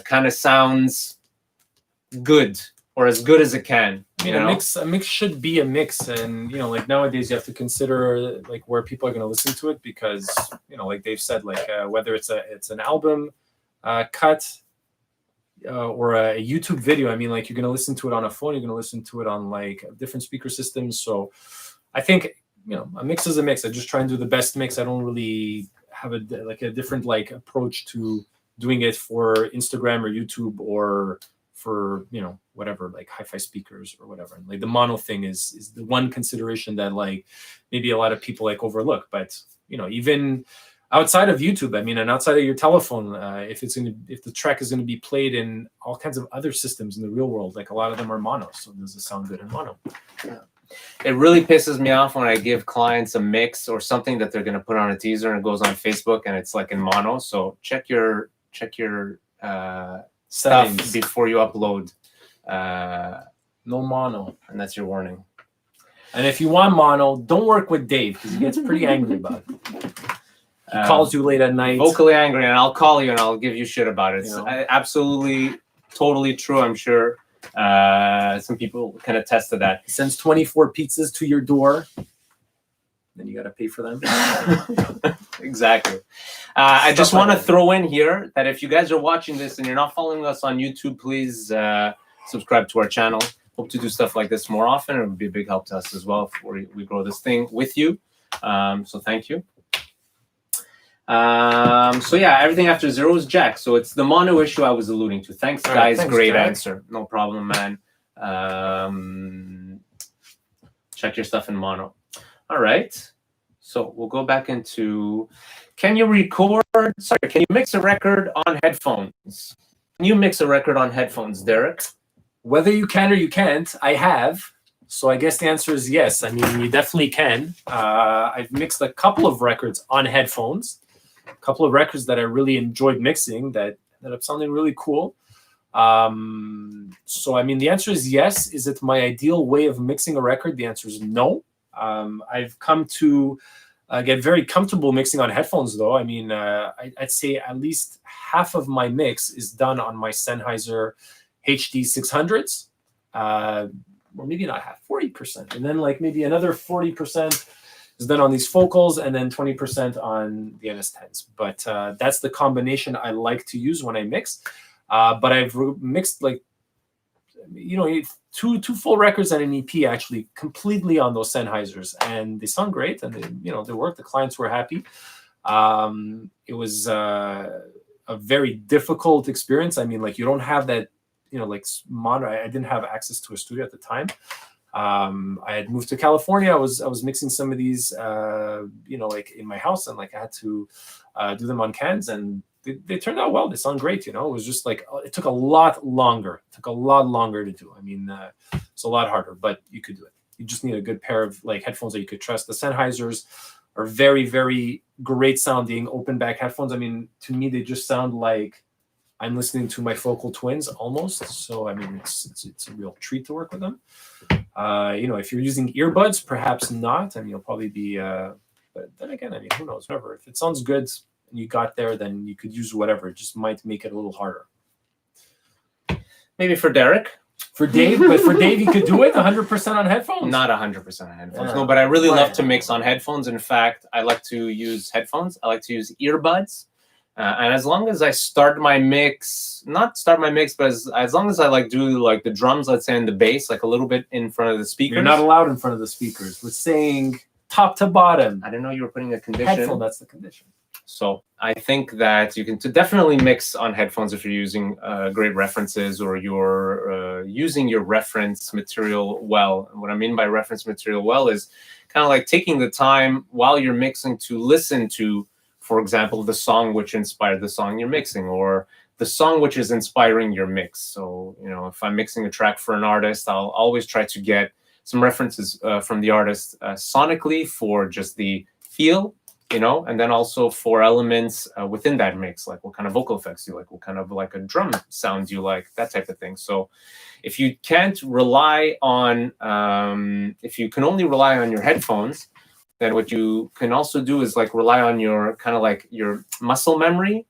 kind of sounds good or as good as it can. I mean, a mix should be a mix, and like nowadays you have to consider like where people are going to listen to it because like Dave said, like whether it's an album cut. Or a YouTube video. I mean, like you're going to listen to it on a phone, you're going to listen to it on like different speaker systems. So I think, a mix is a mix. I just try and do the best mix. I don't really have a different like approach to doing it for Instagram or YouTube or for, whatever, like hi-fi speakers or whatever. And like the mono thing is the one consideration that like maybe a lot of people like overlook, but even outside of YouTube, I mean, and outside of your telephone, if the track is going to be played in all kinds of other systems in the real world, like a lot of them are mono, so does it sound good in mono? Yeah. It really pisses me off when I give clients a mix or something that they're going to put on a teaser and it goes on Facebook and it's like in mono. So check your stuff before you upload. No mono, and that's your warning. And if you want mono, don't work with Dave because he gets pretty angry about it. He calls you late at night. Vocally angry, and I'll call you and I'll give you shit about it. It's absolutely, totally true, I'm sure. Some people can attest to that. He sends 24 pizzas to your door. Then you got to pay for them. Exactly. I just want to throw in here that if you guys are watching this and you're not following us on YouTube, please subscribe to our channel. hope to do stuff like this more often. It would be a big help to us as well if we grow this thing with you. So thank you. So yeah, everything after 0 is jack. So it's the mono issue I was alluding to. Thanks, guys. Right, thanks, Great Jack. answer. No problem, man. Check your stuff in mono. All right. So we'll go back into, can you mix a record on headphones? Can you mix a record on headphones, Derek? Whether you can or you can't, I have. So I guess the answer is yes. I mean, you definitely can. I've mixed a couple of records on headphones, a couple of records that I really enjoyed mixing that ended up sounding really cool. So, I mean, the answer is yes. Is it my ideal way of mixing a record? The answer is no. I've come to get very comfortable mixing on headphones, though. I mean, I'd say at least half of my mix is done on my Sennheiser HD 600s. Or maybe not half, 40%. And then like maybe another 40% is done on these focals and then 20% on the NS10s. But that's the combination I like to use when I mix. But I've mixed like, two full records and an EP actually completely on those Sennheisers. And they sound great and they work. The clients were happy. It was a very difficult experience. I mean, like you don't have that, like mono. I didn't have access to a studio at the time. I had moved to California. I was mixing some of these, like in my house, and like I had to do them on cans, and they turned out well. They sound great. It was just like it took a lot longer. It took a lot longer to do. I mean, it's a lot harder, but you could do it. You just need a good pair of like headphones that you could trust. The Sennheisers are very, very great sounding open back headphones. I mean, to me, they just sound like I'm listening to my Focal Twins almost. So, I mean, it's a real treat to work with them. If you're using earbuds, perhaps not. I mean, you'll probably be, but then again, I mean, who knows, whatever. If it sounds good and you got there, then you could use whatever. It just might make it a little harder. Maybe for Derek. For Dave, but for Dave, you could do it 100% on headphones. Not 100% on headphones. Yeah. No, but I really love to mix on headphones. In fact, I like to use headphones. I like to use earbuds. And as long as I start my mix, not start my mix, but as long as I like do like the drums, let's say, and the bass, like a little bit in front of the speakers. You're not allowed in front of the speakers. We're saying top to bottom. I didn't know you were putting a condition. Headphone, that's the condition. So I think that you can definitely mix on headphones if you're using great references or you're using your reference material well. And what I mean by reference material well is kind of like taking the time while you're mixing to listen to, for example, the song which inspired the song you're mixing, or the song which is inspiring your mix. So, if I'm mixing a track for an artist, I'll always try to get some references from the artist sonically for just the feel, and then also for elements within that mix, like what kind of vocal effects you like, what kind of like a drum sound you like, that type of thing. So if you can't rely on, if you can only rely on your headphones, then what you can also do is like rely on your kind of like your muscle memory,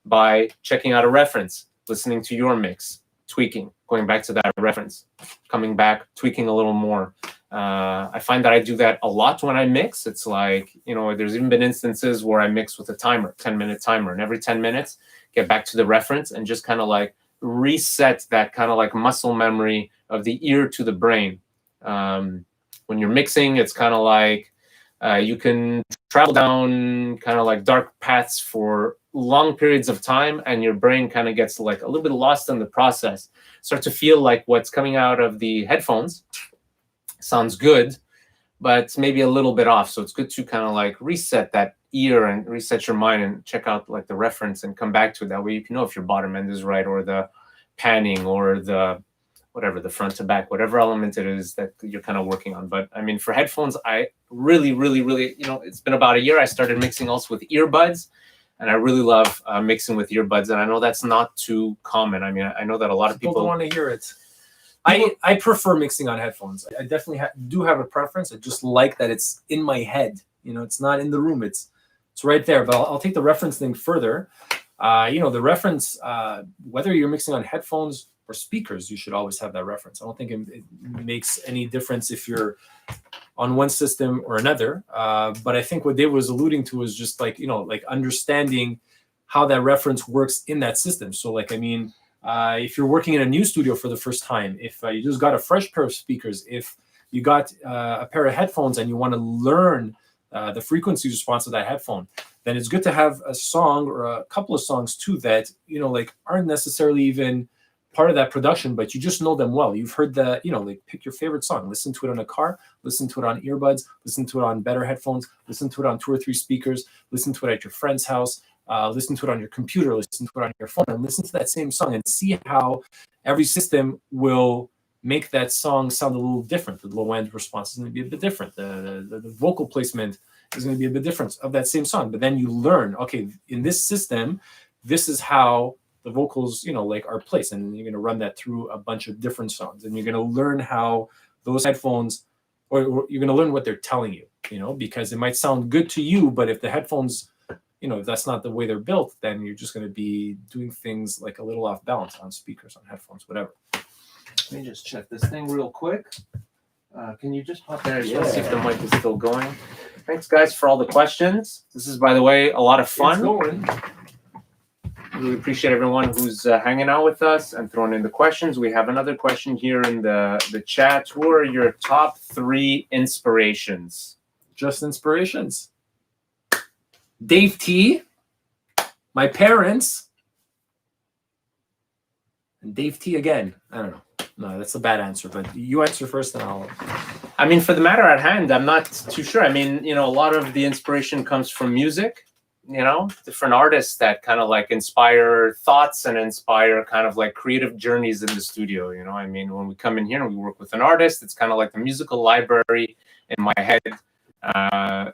by checking out a reference, listening to your mix, tweaking, going back to that reference, coming back, tweaking a little more. I find that I do that a lot when I mix. It's like, there's even been instances where I mix with a timer, 10-minute timer, and every 10 minutes, get back to the reference and just kind of like reset that kind of like muscle memory of the ear to the brain. When you're mixing, it's kind of like, you can travel down kind of like dark paths for long periods of time, and your brain kind of gets like a little bit lost in the process. Start to feel like what's coming out of the headphones sounds good, but maybe a little bit off. So it's good to kind of like reset that ear and reset your mind and check out like the reference and come back to it. That way you can know if your bottom end is right, or the panning, or the whatever, the front to back, whatever element it is that you're kind of working on. But I mean, for headphones, I really, really, really, it's been about a year. I started mixing also with earbuds, and I really love mixing with earbuds. And I know that's not too common. I mean, I know that a lot of people don't want to hear it. I prefer mixing on headphones. I definitely do have a preference. I just like that it's in my head. It's not in the room. It's right there. But I'll take the reference thing further. The reference, whether you're mixing on headphones or speakers, you should always have that reference. I don't think it makes any difference if you're on one system or another. But I think what Dave was alluding to is just like, like understanding how that reference works in that system. So like, I mean, If you're working in a new studio for the first time, if you just got a fresh pair of speakers, if you got a pair of headphones and you want to learn the frequency response of that headphone, then it's good to have a song or a couple of songs too that, you know, like aren't necessarily even part of that production, but you just know them well. You've heard the, you know, like pick your favorite song, listen to it in a car, listen to it on earbuds, listen to it on better headphones, listen to it on 2 or 3 speakers, listen to it at your friend's house, listen to it on your computer, listen to it on your phone, and listen to that same song and see how every system will make that song sound a little different. The low end response is going to be a bit different. The vocal placement is going to be a bit different of that same song. But then you learn, okay, in this system, this is how the vocals, you know, like are placed, and you're going to run that through a bunch of different songs, and you're going to learn how those headphones, or you're going to learn what they're telling you, you know, because it might sound good to you, but if the headphones, you know, if that's not the way they're built, then you're just going to be doing things like a little off balance on speakers, on headphones, whatever. Let me just check this thing real quick. Can you just hop there? I just want to see if the mic is still going. Thanks, guys, for all the questions. This is, by the way, a lot of fun. It's going. Really appreciate everyone who's hanging out with us and throwing in the questions. We have another question here in the chat. Who are your top 3 inspirations? Just inspirations. Dave T, my parents, and Dave T again. I don't know. No, that's a bad answer, but you answer first and I'll... I mean, for the matter at hand, I'm not too sure. I mean, you know, a lot of the inspiration comes from music, you know, different artists that kind of like inspire thoughts and inspire kind of like creative journeys in the studio, you know. I mean, when we come in here and we work with an artist, it's kind of like the musical library in my head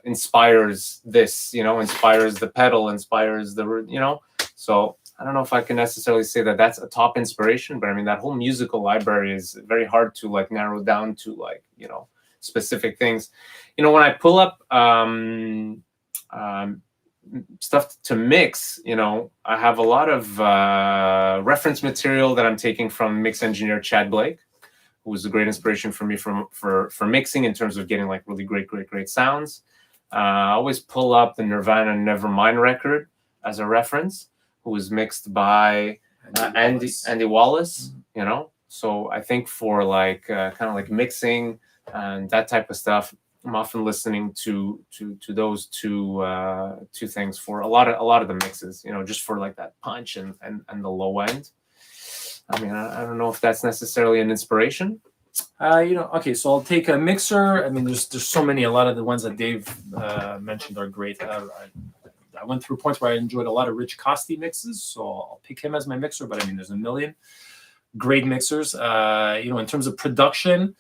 inspires this, you know, inspires the pedal, inspires the, you know. So I don't know if I can necessarily say that that's a top inspiration, but I mean, that whole musical library is very hard to like narrow down to like, you know, specific things. You know, when I pull up stuff to mix, you know, I have a lot of reference material that I'm taking from mix engineer Chad Blake, who was a great inspiration for me for mixing in terms of getting like really great sounds. I always pull up the Nirvana Nevermind record as a reference, who was mixed by Andy Wallace, you know. So I think for like kind of like mixing and that type of stuff, I'm often listening to those two things for a lot of the mixes, you know, just for like that punch and the low end. I mean, I don't know if that's necessarily an inspiration. You know, okay, so I'll take a mixer. I mean, there's so many. A lot of the ones that Dave mentioned are great. I went through points where I enjoyed a lot of Rich Costi mixes, so I'll pick him as my mixer. But I mean, there's a million great mixers. You know, in terms of production,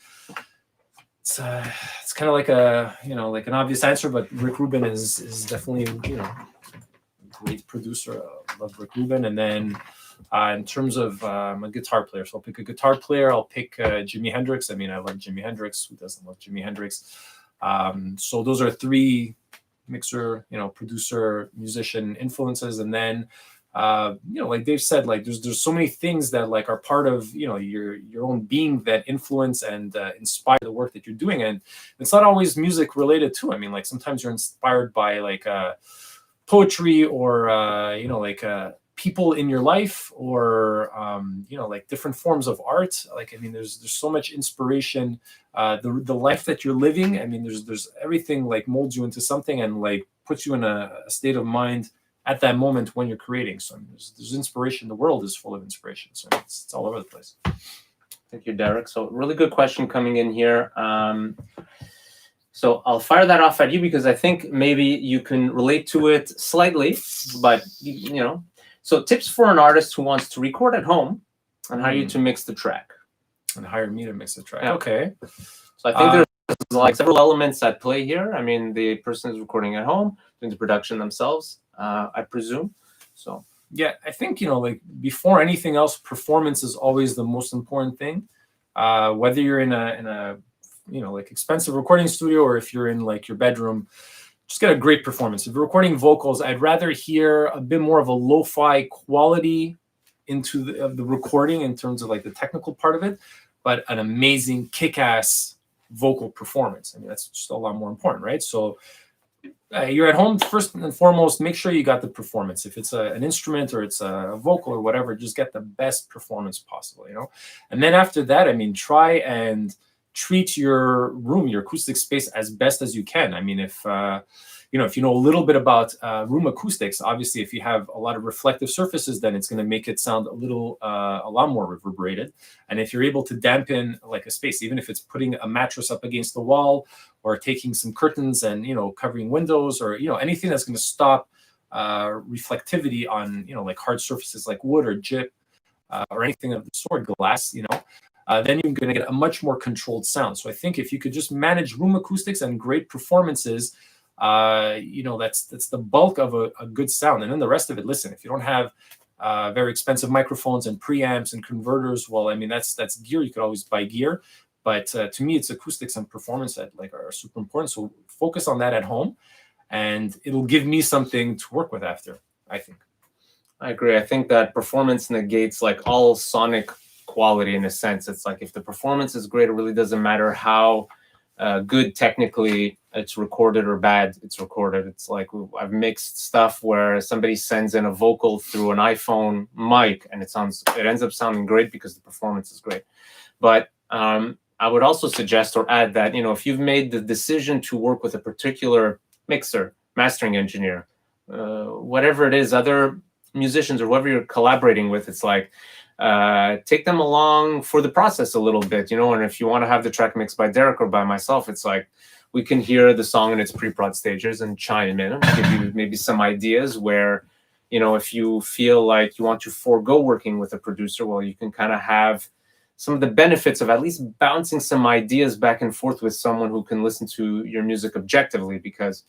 it's kind of like a, you know, like an obvious answer, but Rick Rubin is definitely, you know, a great producer. I love Rick Rubin. And then in terms of I'm a guitar player, so I'll pick a guitar player. I'll pick Jimi Hendrix. I mean, I love Jimi Hendrix. Who doesn't love Jimi Hendrix? So those are 3 mixer, you know, producer, musician influences. And then you know, like Dave said, like there's so many things that like are part of, you know, your own being that influence and inspire the work that you're doing. And it's not always music related too. I mean, like sometimes you're inspired by like poetry or you know, like people in your life, or you know, like different forms of art. Like, I mean, there's so much inspiration. The life that you're living, I mean, there's everything like molds you into something and like puts you in a state of mind at that moment when you're creating. So I mean, there's inspiration. The world is full of inspiration. So it's all over the place. Thank you, Derek. So really good question coming in here. So I'll fire that off at you because I think maybe you can relate to it slightly, but you know. So tips for an artist who wants to record at home and how you to mix the track. And hire me to mix the track. Yeah. Okay. So I think there's like several elements at play here. I mean, the person is recording at home, doing the production themselves, I presume. So yeah, I think, you know, like before anything else, performance is always the most important thing. Whether you're in a you know, like expensive recording studio or if you're in like your bedroom, just get a great performance. If you're recording vocals, I'd rather hear a bit more of a lo-fi quality into the recording in terms of like the technical part of it, but an amazing kick-ass vocal performance. I mean, that's just a lot more important, right? So you're at home, first and foremost, make sure you got the performance. If it's an instrument or it's a vocal or whatever, just get the best performance possible, you know? And then after that, I mean, try and treat your room, your acoustic space as best as you can. I mean, if you know a little bit about room acoustics, obviously, if you have a lot of reflective surfaces, then it's going to make it sound a lot more reverberated. And if you're able to dampen like a space, even if it's putting a mattress up against the wall or taking some curtains and, you know, covering windows or, you know, anything that's going to stop reflectivity on, you know, like hard surfaces like wood or gyp or anything of the sort, glass, you know, then you're going to get a much more controlled sound. So I think if you could just manage room acoustics and great performances, you know, that's the bulk of a good sound. And then the rest of it, listen, if you don't have very expensive microphones and preamps and converters, well, I mean, that's gear. You could always buy gear. But to me, it's acoustics and performance that like are super important. So focus on that at home, and it'll give me something to work with after, I think. I agree. I think that performance negates like all sonic quality in a sense. It's like if the performance is great, it really doesn't matter how good technically it's recorded or bad it's recorded. It's like I've mixed stuff where somebody sends in a vocal through an iPhone mic and it ends up sounding great because the performance is great. But I would also suggest or add that, you know, if you've made the decision to work with a particular mixer, mastering engineer, whatever it is, other musicians or whoever you're collaborating with, it's like take them along for the process a little bit, you know. And if you want to have the track mixed by Derek or by myself, it's like we can hear the song in its pre-prod stages and chime in and give you maybe some ideas where, you know, if you feel like you want to forego working with a producer, well, you can kind of have some of the benefits of at least bouncing some ideas back and forth with someone who can listen to your music objectively. Because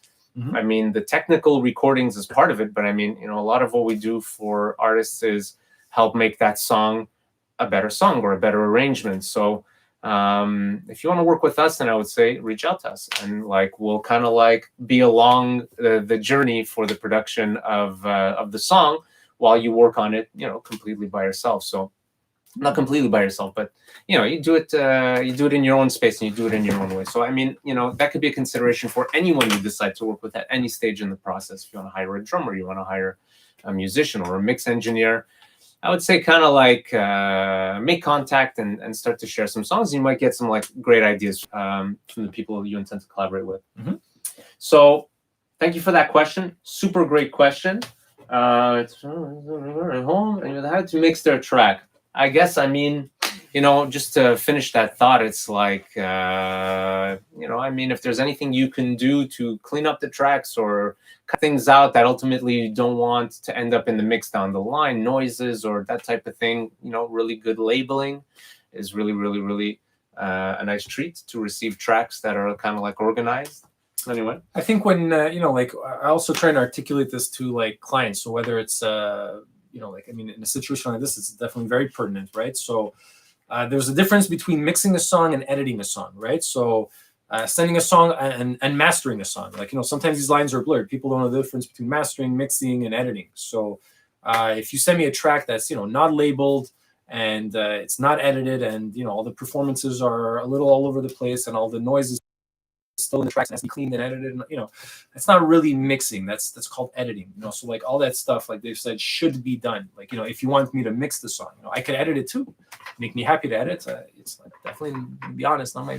I mean, the technical recordings is part of it, but I mean, you know, a lot of what we do for artists is help make that song a better song or a better arrangement. So if you want to work with us, then I would say reach out to us, and like we'll kind of like be along the journey for the production of the song while you work on it, you know, completely by yourself. So not completely by yourself, but you know, you do it in your own space and you do it in your own way. So I mean, you know, that could be a consideration for anyone you decide to work with at any stage in the process. If you want to hire a drummer, you want to hire a musician or a mix engineer, I would say kind of like make contact and start to share some songs. You might get some like great ideas from the people you intend to collaborate with. So thank you for that question. Super great question. It's at home and how to mix their track. I guess, I mean, you know, just to finish that thought, it's like, you know, I mean, if there's anything you can do to clean up the tracks or cut things out that ultimately you don't want to end up in the mix down the line, noises or that type of thing, you know, really good labeling is really, really, really a nice treat to receive tracks that are kind of like organized. Anyway, I think when, you know, like I also try and articulate this to like clients. So whether it's, you know, like, I mean, in a situation like this, it's definitely very pertinent, right? So there's a difference between mixing a song and editing a song, right? So sending a song and mastering a song, like, you know, sometimes these lines are blurred. People don't know the difference between mastering, mixing, and editing. So if you send me a track that's, you know, not labeled and it's not edited and, you know, all the performances are a little all over the place and all the noises still in the tracks and has to be cleaned and edited, and, you know, it's not really mixing. That's called editing, you know. So like all that stuff, like they've said, should be done. Like, you know, if you want me to mix the song, you know, I could edit it too. Make me happy to edit. It's like definitely, to be honest, not my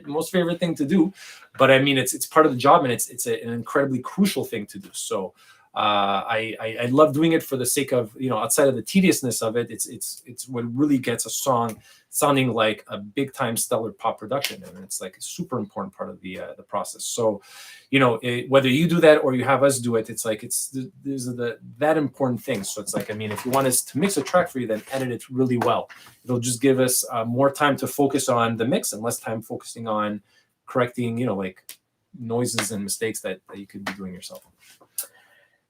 most favorite thing to do, but I mean, it's part of the job and it's an incredibly crucial thing to do. So I love doing it for the sake of, you know, outside of the tediousness of it, it's what really gets a song sounding like a big time stellar pop production, and it's like a super important part of the process. So, you know, whether you do that or you have us do it, it's like these are that important things. So it's like, I mean, if you want us to mix a track for you, then edit it really well. It'll just give us more time to focus on the mix and less time focusing on correcting, you know, like noises and mistakes that you could be doing yourself.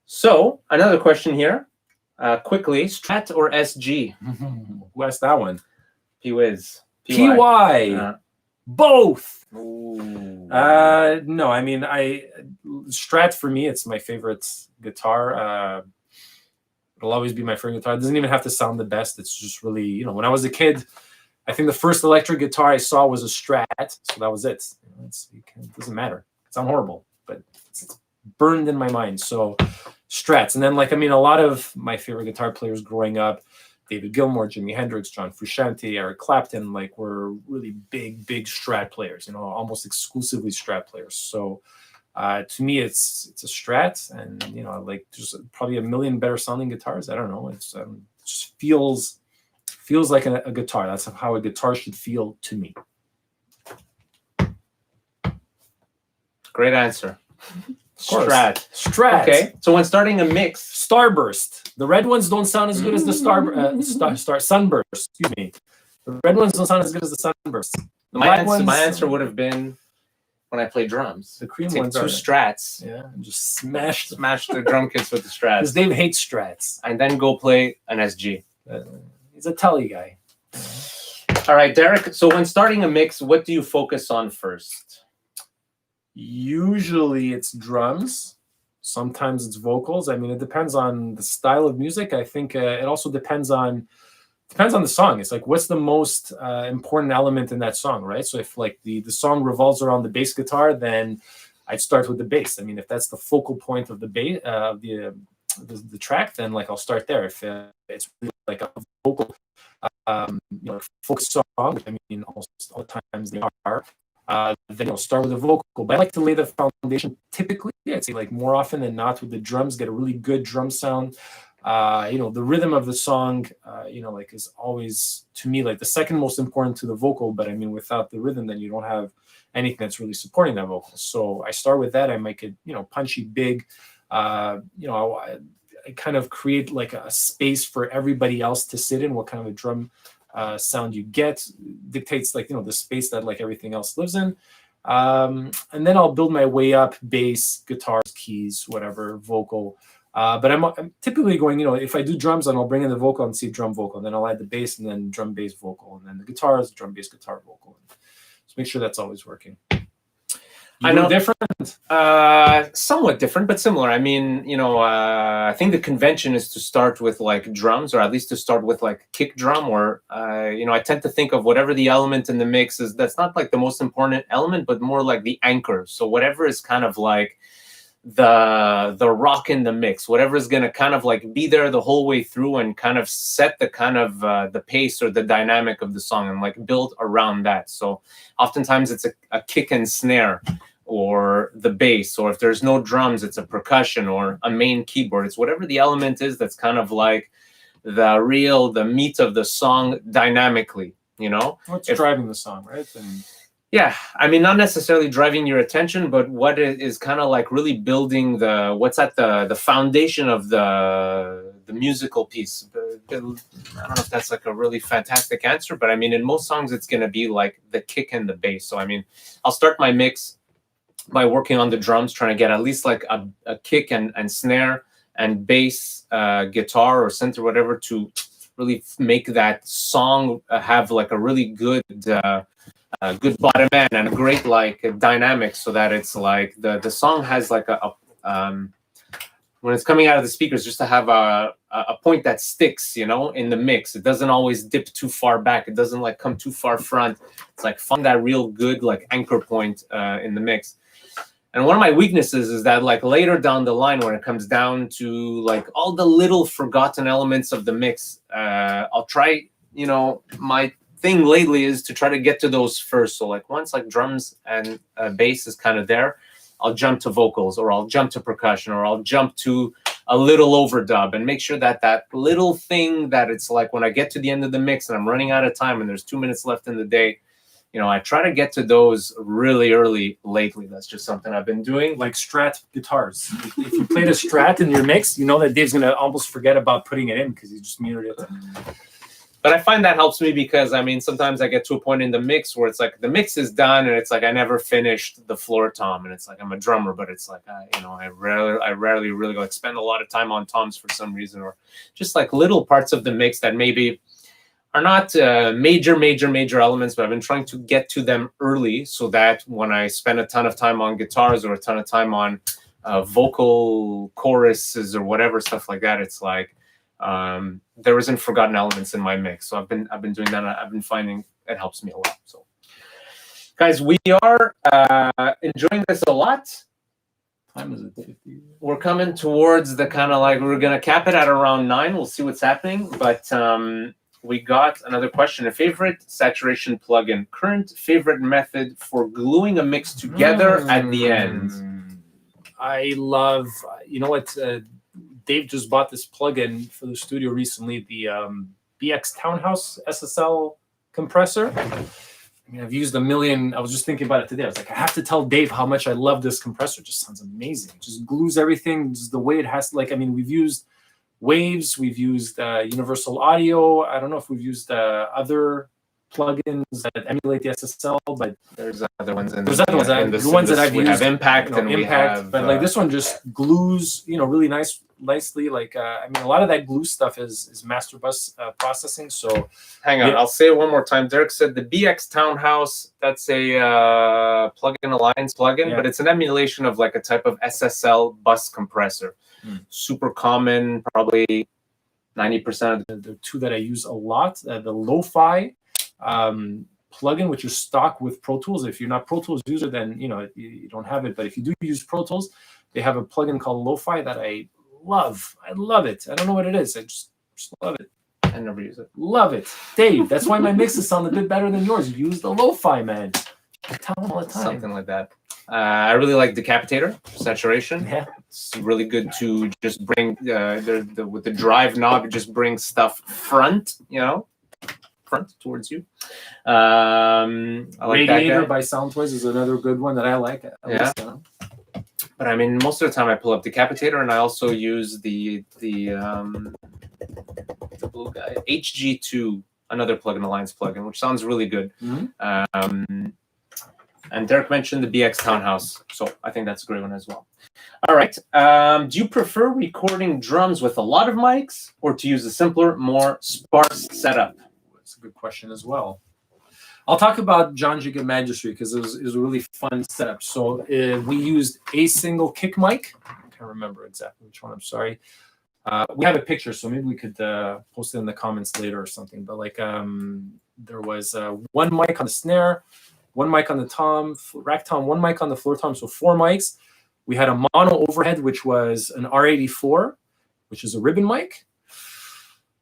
So another question here, quickly, Strat or SG? Who asked that one? P-Wiz. PY. Both. Ooh. No, I mean, Strat for me, it's my favorite guitar. It'll always be my favorite guitar. It doesn't even have to sound the best. It's just really, you know, when I was a kid, I think the first electric guitar I saw was a Strat, so that was it. It doesn't matter. sound horrible, but it's burned in my mind. So Strats. And then like, I mean, a lot of my favorite guitar players growing up, David Gilmour, Jimi Hendrix, John Frusciante, Eric Clapton, like were really big Strat players, you know, almost exclusively Strat players. So to me, it's a Strat, and you know, like there's probably a million better sounding guitars. I don't know. It just feels like a guitar. That's how a guitar should feel to me. Great answer. Strat. Okay. So when starting a mix, Starburst. The red ones don't sound as good as the Sunburst. Excuse me. The red ones don't sound as good as the Sunburst. The my answer would have been when I play drums. The cream take ones two are Strats. Yeah, and just smash the drum kits with the Strats. Because Dave hates Strats. And then go play an SG. He's a Telly guy. All right, Derek. So when starting a mix, what do you focus on first? Usually it's drums. Sometimes it's vocals. I mean, it depends on the style of music. I think it also depends on the song. It's like, what's the most important element in that song, right? So if like the song revolves around the bass guitar, then I'd start with the bass. I mean, if that's the focal point of the bass, the track, then like I'll start there. If it's really like a vocal, folk song, I mean, almost all the times they are. Then I'll start with the vocal, but I like to lay the foundation. Typically, I'd say like more often than not with the drums, get a really good drum sound. The rhythm of the song, like is always to me like the second most important to the vocal. But I mean, without the rhythm, then you don't have anything that's really supporting that vocal. So I start with that. I make it, punchy, big. I kind of create like a space for everybody else to sit in. What kind of a drum sound you get dictates like the space that like everything else lives in, and then I'll build my way up: bass, guitars, keys, whatever, vocal. But I'm typically going, if I do drums, then I'll bring in the vocal and see drum vocal, and then I'll add the bass and then drum bass vocal, and then the guitars, drum bass guitar vocal. So make sure that's always working. I know different. Somewhat different, but similar. I mean, I think the convention is to start with like drums, or at least to start with like kick drum, or I tend to think of whatever the element in the mix is. That's not like the most important element, but more like the anchor. So whatever is kind of like the rock in the mix, whatever is going to kind of like be there the whole way through and kind of set the kind of the pace or the dynamic of the song and like build around that. So oftentimes it's a kick and snare, or the bass, or if there's no drums, it's a percussion or a main keyboard. It's whatever the element is that's kind of like the meat of the song dynamically, What's driving the song, right? Yeah, I mean, not necessarily driving your attention, but what is kind of like really building what's at the foundation of the musical piece. I don't know if that's like a really fantastic answer, but I mean, in most songs, it's going to be like the kick and the bass. So I mean, I'll start my mix by working on the drums, trying to get at least like a kick and snare and bass, guitar or synth or whatever to really make that song have like a really good bottom end and a great like dynamic, so that it's like the song has like when it's coming out of the speakers, just to have a point that sticks, in the mix. It doesn't always dip too far back. It doesn't like come too far front. It's like find that real good like anchor point in the mix. And one of my weaknesses is that like later down the line, when it comes down to like all the little forgotten elements of the mix, I'll try, my thing lately is to try to get to those first. So like once like drums and bass is kind of there, I'll jump to vocals, or I'll jump to percussion, or I'll jump to a little overdub, and make sure that that little thing that it's like when I get to the end of the mix and I'm running out of time and there's 2 minutes left in the day, I try to get to those really early lately. That's just something I've been doing. Like Strat guitars. If you played a Strat in your mix, you know that Dave's going to almost forget about putting it in because he just muted it. But I find that helps me because, I mean, sometimes I get to a point in the mix where it's like the mix is done and it's like I never finished the floor tom, and it's like I'm a drummer, but it's like I rarely really like spend a lot of time on toms for some reason, or just like little parts of the mix that maybe are not major elements, but I've been trying to get to them early so that when I spend a ton of time on guitars or a ton of time on vocal choruses or whatever stuff like that, it's like there isn't forgotten elements in my mix. So I've been doing that. I've been finding it helps me a lot. So Guys, we are enjoying this a lot. Time is at 50. We're coming towards the kind of like, we're going to cap it at around 9. We'll see what's happening. But we got another question. A favorite saturation plugin? Current favorite method for gluing a mix together at the end? I love, you know what, Dave just bought this plugin for the studio recently, the BX Townhouse SSL compressor. I mean, I've used a million. I was just thinking about it today. I was like, I have to tell Dave how much I love this compressor. It just sounds amazing. It just glues everything just the way it has to. Like, I mean, we've used Waves, we've used Universal Audio. I don't know if we've used other plugins that emulate the SSL, but there's other ones. There's other ones. The ones that I've used. We have Impact, and we have. But like this one just glues, really nicely. Like I mean, a lot of that glue stuff is master bus processing. So hang on, I'll say it one more time. Derek said the BX Townhouse. That's a plugin alliance plugin, but it's an emulation of like a type of SSL bus compressor. Super common, probably 90% of the two that I use a lot. The Lo-Fi plugin, which is stock with Pro Tools. If you're not Pro Tools user, then you don't have it. But if you do use Pro Tools, they have a plugin called Lo-Fi that I love. I love it. I don't know what it is. I just love it. I never use it. Love it, Dave. That's why my mixes sound a bit better than yours. You use the Lo-Fi, man. I tell them all the time. Something like that. I really like Decapitator saturation. Yeah, it's really good to just bring with the drive knob. It just brings stuff front towards you. I like Radiator that by Soundtoys is another good one that I like. But I mean, most of the time I pull up Decapitator, and I also use the blue guy HG2, another plugin alliance plugin, which sounds really good. And Derek mentioned the BX Townhouse, so I think that's a great one as well. All right. Do you prefer recording drums with a lot of mics, or to use a simpler, more sparse setup? That's a good question as well. I'll talk about John Jacob Magistry because it was a really fun setup. So we used a single kick mic. I can't remember exactly which one. I'm sorry. We have a picture, so maybe we could post it in the comments later or something. But like, there was one mic on the snare, one mic on the tom, rack tom, one mic on the floor tom, so 4 mics. We had a mono overhead, which was an R84, which is a ribbon mic,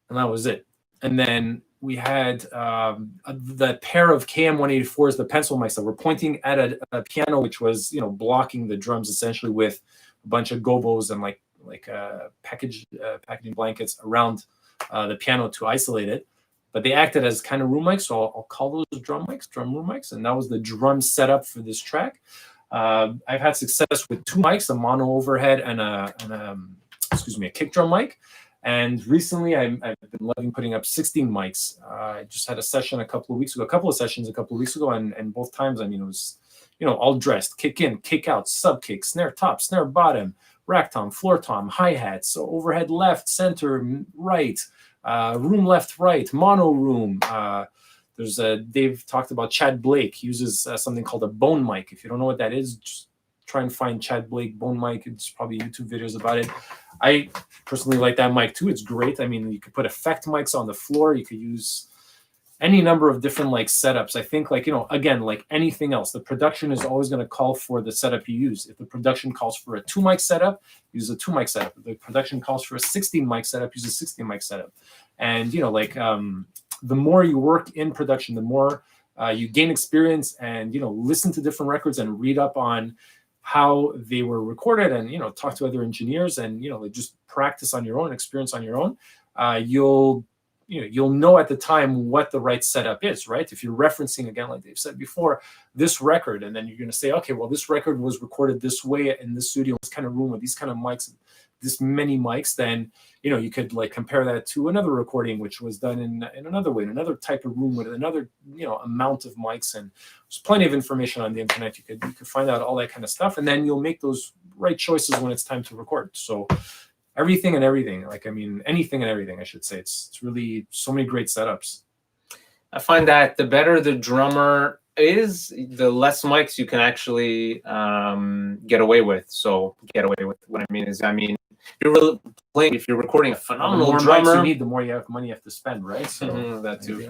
and that was it. And then we had the pair of KM184s, the pencil mics that were pointing at a piano, which was blocking the drums essentially with a bunch of gobos and like packaging blankets around the piano to isolate it. But they acted as kind of room mics, so I'll call those drum room mics, and that was the drum setup for this track. I've had success with 2 mics, a mono overhead and a kick drum mic. And recently, I've been loving putting up 16 mics. I just had a session a couple of sessions a couple of weeks ago, and both times, I mean, it was, all dressed, kick in, kick out, sub kick, snare top, snare bottom, rack tom, floor tom, hi-hats, so overhead left, center, right, room left, right, mono room. There's Dave talked about Chad Blake. He uses something called a bone mic. If you don't know what that is, just try and find Chad Blake bone mic. It's probably YouTube videos about it. I personally like that mic too. It's great. I mean, you could put effect mics on the floor. You could use any number of different setups. I think again, like anything else, the production is always going to call for the setup you use. If the production calls for a 2 mic setup, use a 2 mic setup. If the production calls for a 16 mic setup, use a 16 mic setup. And the more you work in production, the more you gain experience and listen to different records and read up on how they were recorded and talk to other engineers and just practice on your own, experience on your own. You'll know at the time what the right setup is, right? If you're referencing, again, like Dave said before, this record, and then you're going to say, okay, well, this record was recorded this way in this studio, this kind of room with these kind of mics, this many mics, then you could compare that to another recording which was done in another way, in another type of room with another amount of mics. And there's plenty of information on the internet. You could find out all that kind of stuff, and then you'll make those right choices when it's time to record. So anything and everything, I should say. It's really so many great setups. I find that the better the drummer is, the less mics you can actually get away with. So get away with what I mean is, you're really playing, if you're recording a phenomenal the more drummer, mics you need, the more money you have to spend, right? So that too.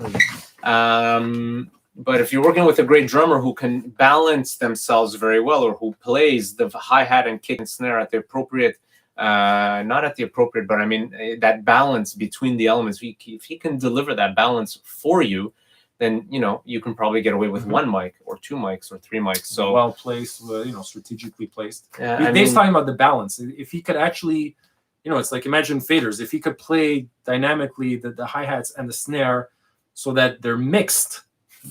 But if you're working with a great drummer who can balance themselves very well, or who plays the hi-hat and kick and snare at the appropriate, not at the appropriate, but I mean that balance between the elements, if he can deliver that balance for you, then you can probably get away with one mic or two mics or three mics. So well placed, strategically placed. Yeah, Dave's talking about the balance. If he could actually, it's like, imagine faders. If he could play dynamically the hi-hats and the snare so that they're mixed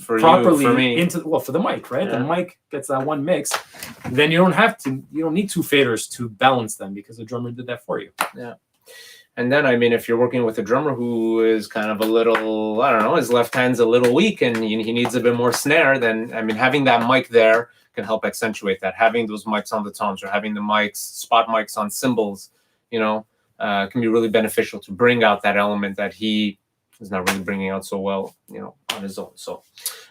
properly for the mic, right? Yeah. The mic gets that one mix, then you don't need two faders to balance them, because the drummer did that for you. Yeah. And then, I mean, if you're working with a drummer who is kind of a little, I don't know, his left hand's a little weak and he needs a bit more snare, then, I mean, having that mic there can help accentuate that. Having those mics on the toms, or having the mics, spot mics on cymbals, can be really beneficial to bring out that element that he is not really bringing out so well, on his own. So,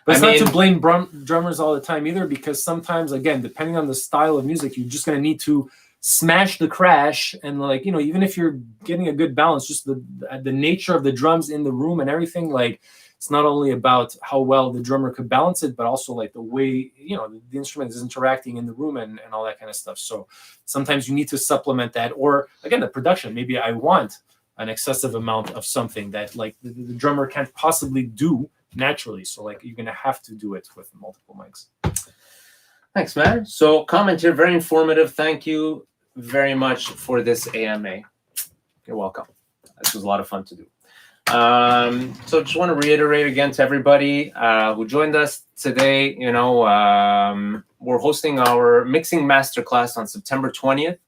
but it's not to blame drummers all the time either, because sometimes, again, depending on the style of music, you're just going to need to smash the crash, and like, even if you're getting a good balance, just the nature of the drums in the room and everything, like, it's not only about how well the drummer could balance it, but also like the way the instrument is interacting in the room and all that kind of stuff. So sometimes you need to supplement that, or again, the production. Maybe I want an excessive amount of something that like the drummer can't possibly do naturally, so like you're gonna have to do it with multiple mics. Thanks, man. So comment here, very informative. Thank you very much for this AMA. You're welcome. This was a lot of fun to do. So just want to reiterate again to everybody who joined us today, we're hosting our mixing masterclass on September 20th.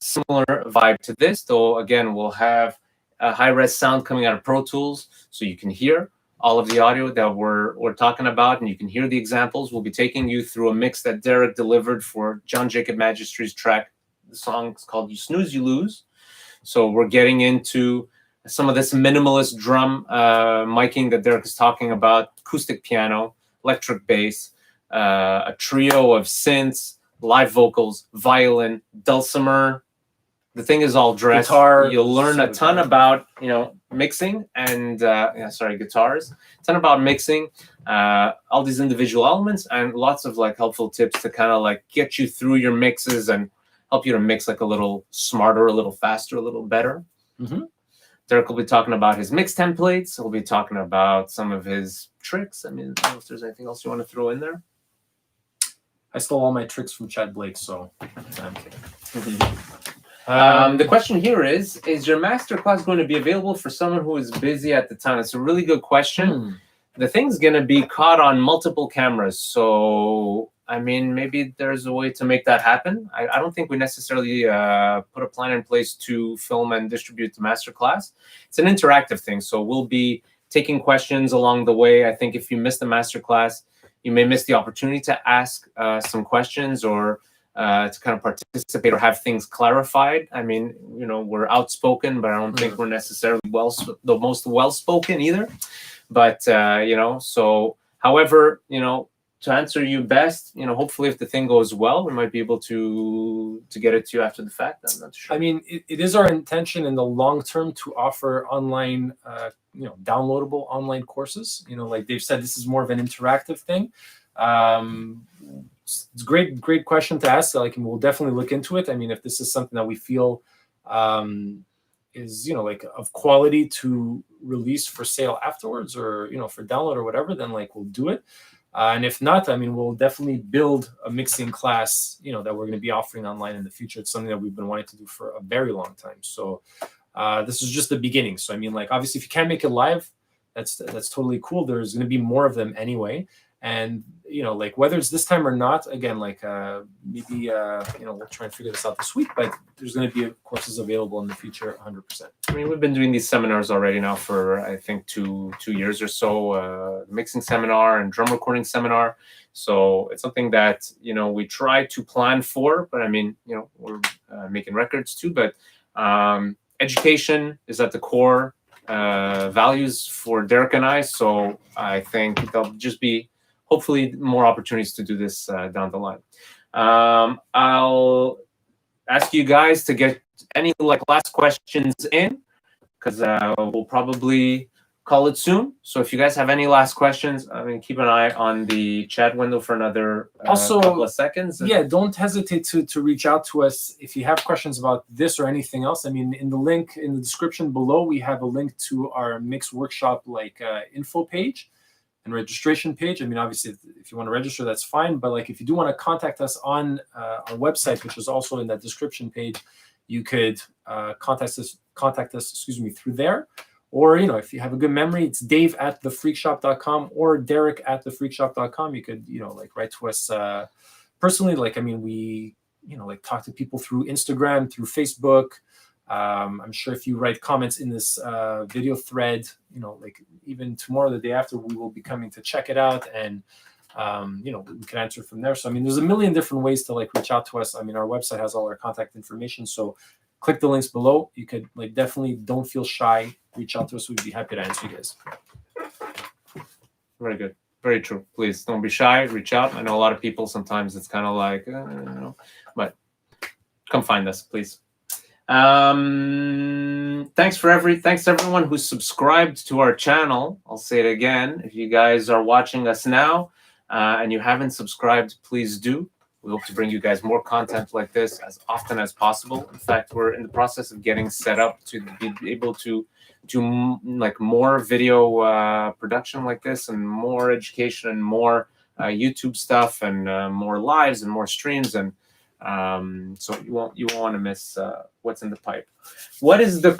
Similar vibe to this, though, again, we'll have a high-res sound coming out of Pro Tools, so you can hear all of the audio that we're talking about, and you can hear the examples. We'll be taking you through a mix that Derek delivered for John Jacob Magistry's track. The song is called You Snooze, You Lose. So we're getting into some of this minimalist drum miking that Derek is talking about, acoustic piano, electric bass, a trio of synths, live vocals, violin, dulcimer. The thing is all dressed. Guitar. You'll learn a ton about, mixing and, guitars. A ton about mixing, all these individual elements, and lots of like helpful tips to kind of like get you through your mixes and help you to mix like a little smarter, a little faster, a little better. Mm-hmm. Derek will be talking about his mix templates. We'll be talking about some of his tricks. I mean, I don't know if there's anything else you want to throw in there. I stole all my tricks from Chad Blake, so I'm kidding. The question here is your masterclass going to be available for someone who is busy at the time? It's a really good question. The thing's going to be caught on multiple cameras. So, I mean, maybe there's a way to make that happen. I don't think we necessarily put a plan in place to film and distribute the masterclass. It's an interactive thing. So we'll be taking questions along the way. I think if you missed the masterclass, you may miss the opportunity to ask some questions, or to kind of participate or have things clarified. I mean, we're outspoken, but I don't think we're necessarily the most well-spoken either. But, so however, to answer you best, hopefully if the thing goes well, we might be able to get it to you after the fact. I'm not sure. I mean, it is our intention in the long term to offer online, downloadable online courses. Like Dave said, this is more of an interactive thing. It's a great question to ask. Like, we'll definitely look into it. I mean, if this is something that we feel is of quality to release for sale afterwards, or for download or whatever, then like we'll do it. And if not, I mean, we'll definitely build a mixing class, that we're going to be offering online in the future. It's something that we've been wanting to do for a very long time. So this is just the beginning. So I mean, like, obviously, if you can't make it live, that's totally cool. There's going to be more of them anyway. And, like, whether it's this time or not, again, like, maybe, we'll try and figure this out this week, but there's going to be courses available in the future, 100%. I mean, we've been doing these seminars already now for, I think, two years or so, mixing seminar and drum recording seminar. So it's something that, we try to plan for, but I mean, we're making records too, but education is at the core values for Derek and I. So I think there'll just be hopefully more opportunities to do this down the line. I'll ask you guys to get any last questions in, because we'll probably call it soon. So if you guys have any last questions, I mean, keep an eye on the chat window for another Also, couple of seconds. Yeah, don't hesitate to reach out to us if you have questions about this or anything else. I mean, in the link in the description below, we have a link to our Mix Workshop info page and registration page. I mean, obviously, if you want to register, that's fine. But like, if you do want to contact us on our website, which is also in that description page, you could contact us, through there. Or, if you have a good memory, it's dave@thefreakshop.com or derek@thefreakshop.com. You could, write to us personally. Like, I mean, we, talk to people through Instagram, through Facebook. I'm sure if you write comments in this video thread, even tomorrow, the day after, we will be coming to check it out, and we can answer from there. So, I mean, there's a million different ways to reach out to us. I mean, our website has all our contact information, so click the links below. You could definitely don't feel shy. Reach out to us. We'd be happy to answer you guys. Very good. Very true. Please don't be shy. Reach out. I know a lot of people, sometimes it's kind of like, but come find us, please. Thanks to everyone who subscribed to our channel. I'll say it again. If you guys are watching us now and you haven't subscribed, please do. We hope to bring you guys more content like this as often as possible. In fact, we're in the process of getting set up to be able to do more video production like this, and more education, and more YouTube stuff, and more lives and more streams, and so you won't want to miss what's in the pipe. What is the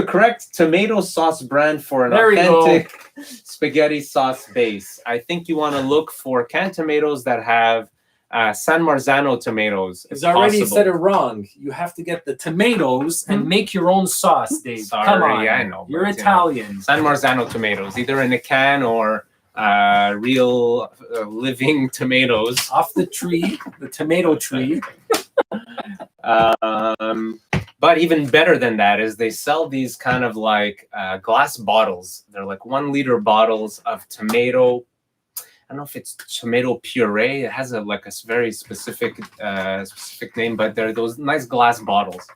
correct tomato sauce brand for an authentic spaghetti sauce base? I think you want to look for canned tomatoes that have San Marzano tomatoes. He's already said it wrong. You have to get the tomatoes and make your own sauce, Dave. Sorry, come on, I know. You're Italian. San Marzano tomatoes, either in a can or real living tomatoes off the tree, the tomato tree. But even better than that is they sell these kind of glass bottles. They're 1 liter bottles of tomato. I don't know if it's tomato puree. It has a very specific name, but they're those nice glass bottles.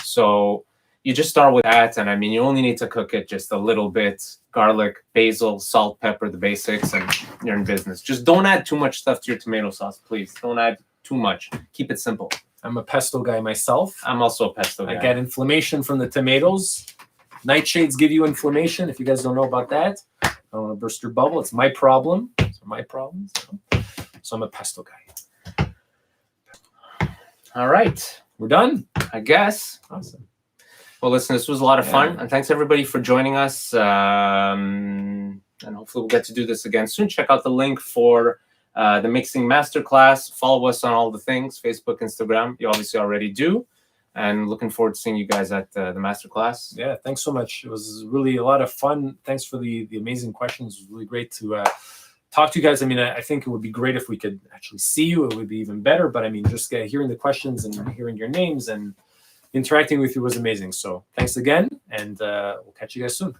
So you just start with that, and I mean, you only need to cook it just a little bit. Garlic, basil, salt, pepper, the basics, and you're in business. Just don't add too much stuff to your tomato sauce, please. Don't add too much. Keep it simple. I'm a pesto guy myself. I'm also a pesto guy. I get inflammation from the tomatoes. Nightshades give you inflammation. If you guys don't know about that, I don't want to burst your bubble. It's my problem. It's my problem. So I'm a pesto guy. All right. We're done, I guess. Awesome. Well, listen, this was a lot of fun, and thanks everybody for joining us. And hopefully we'll get to do this again soon. Check out the link for the mixing masterclass. Follow us on all the things, Facebook, Instagram. You obviously already do. And looking forward to seeing you guys at the masterclass. Yeah, thanks so much. It was really a lot of fun. Thanks for the amazing questions. It was really great to talk to you guys. I mean, I think it would be great if we could actually see you. It would be even better. But I mean, just hearing the questions and hearing your names and interacting with you was amazing. So thanks again, and we'll catch you guys soon.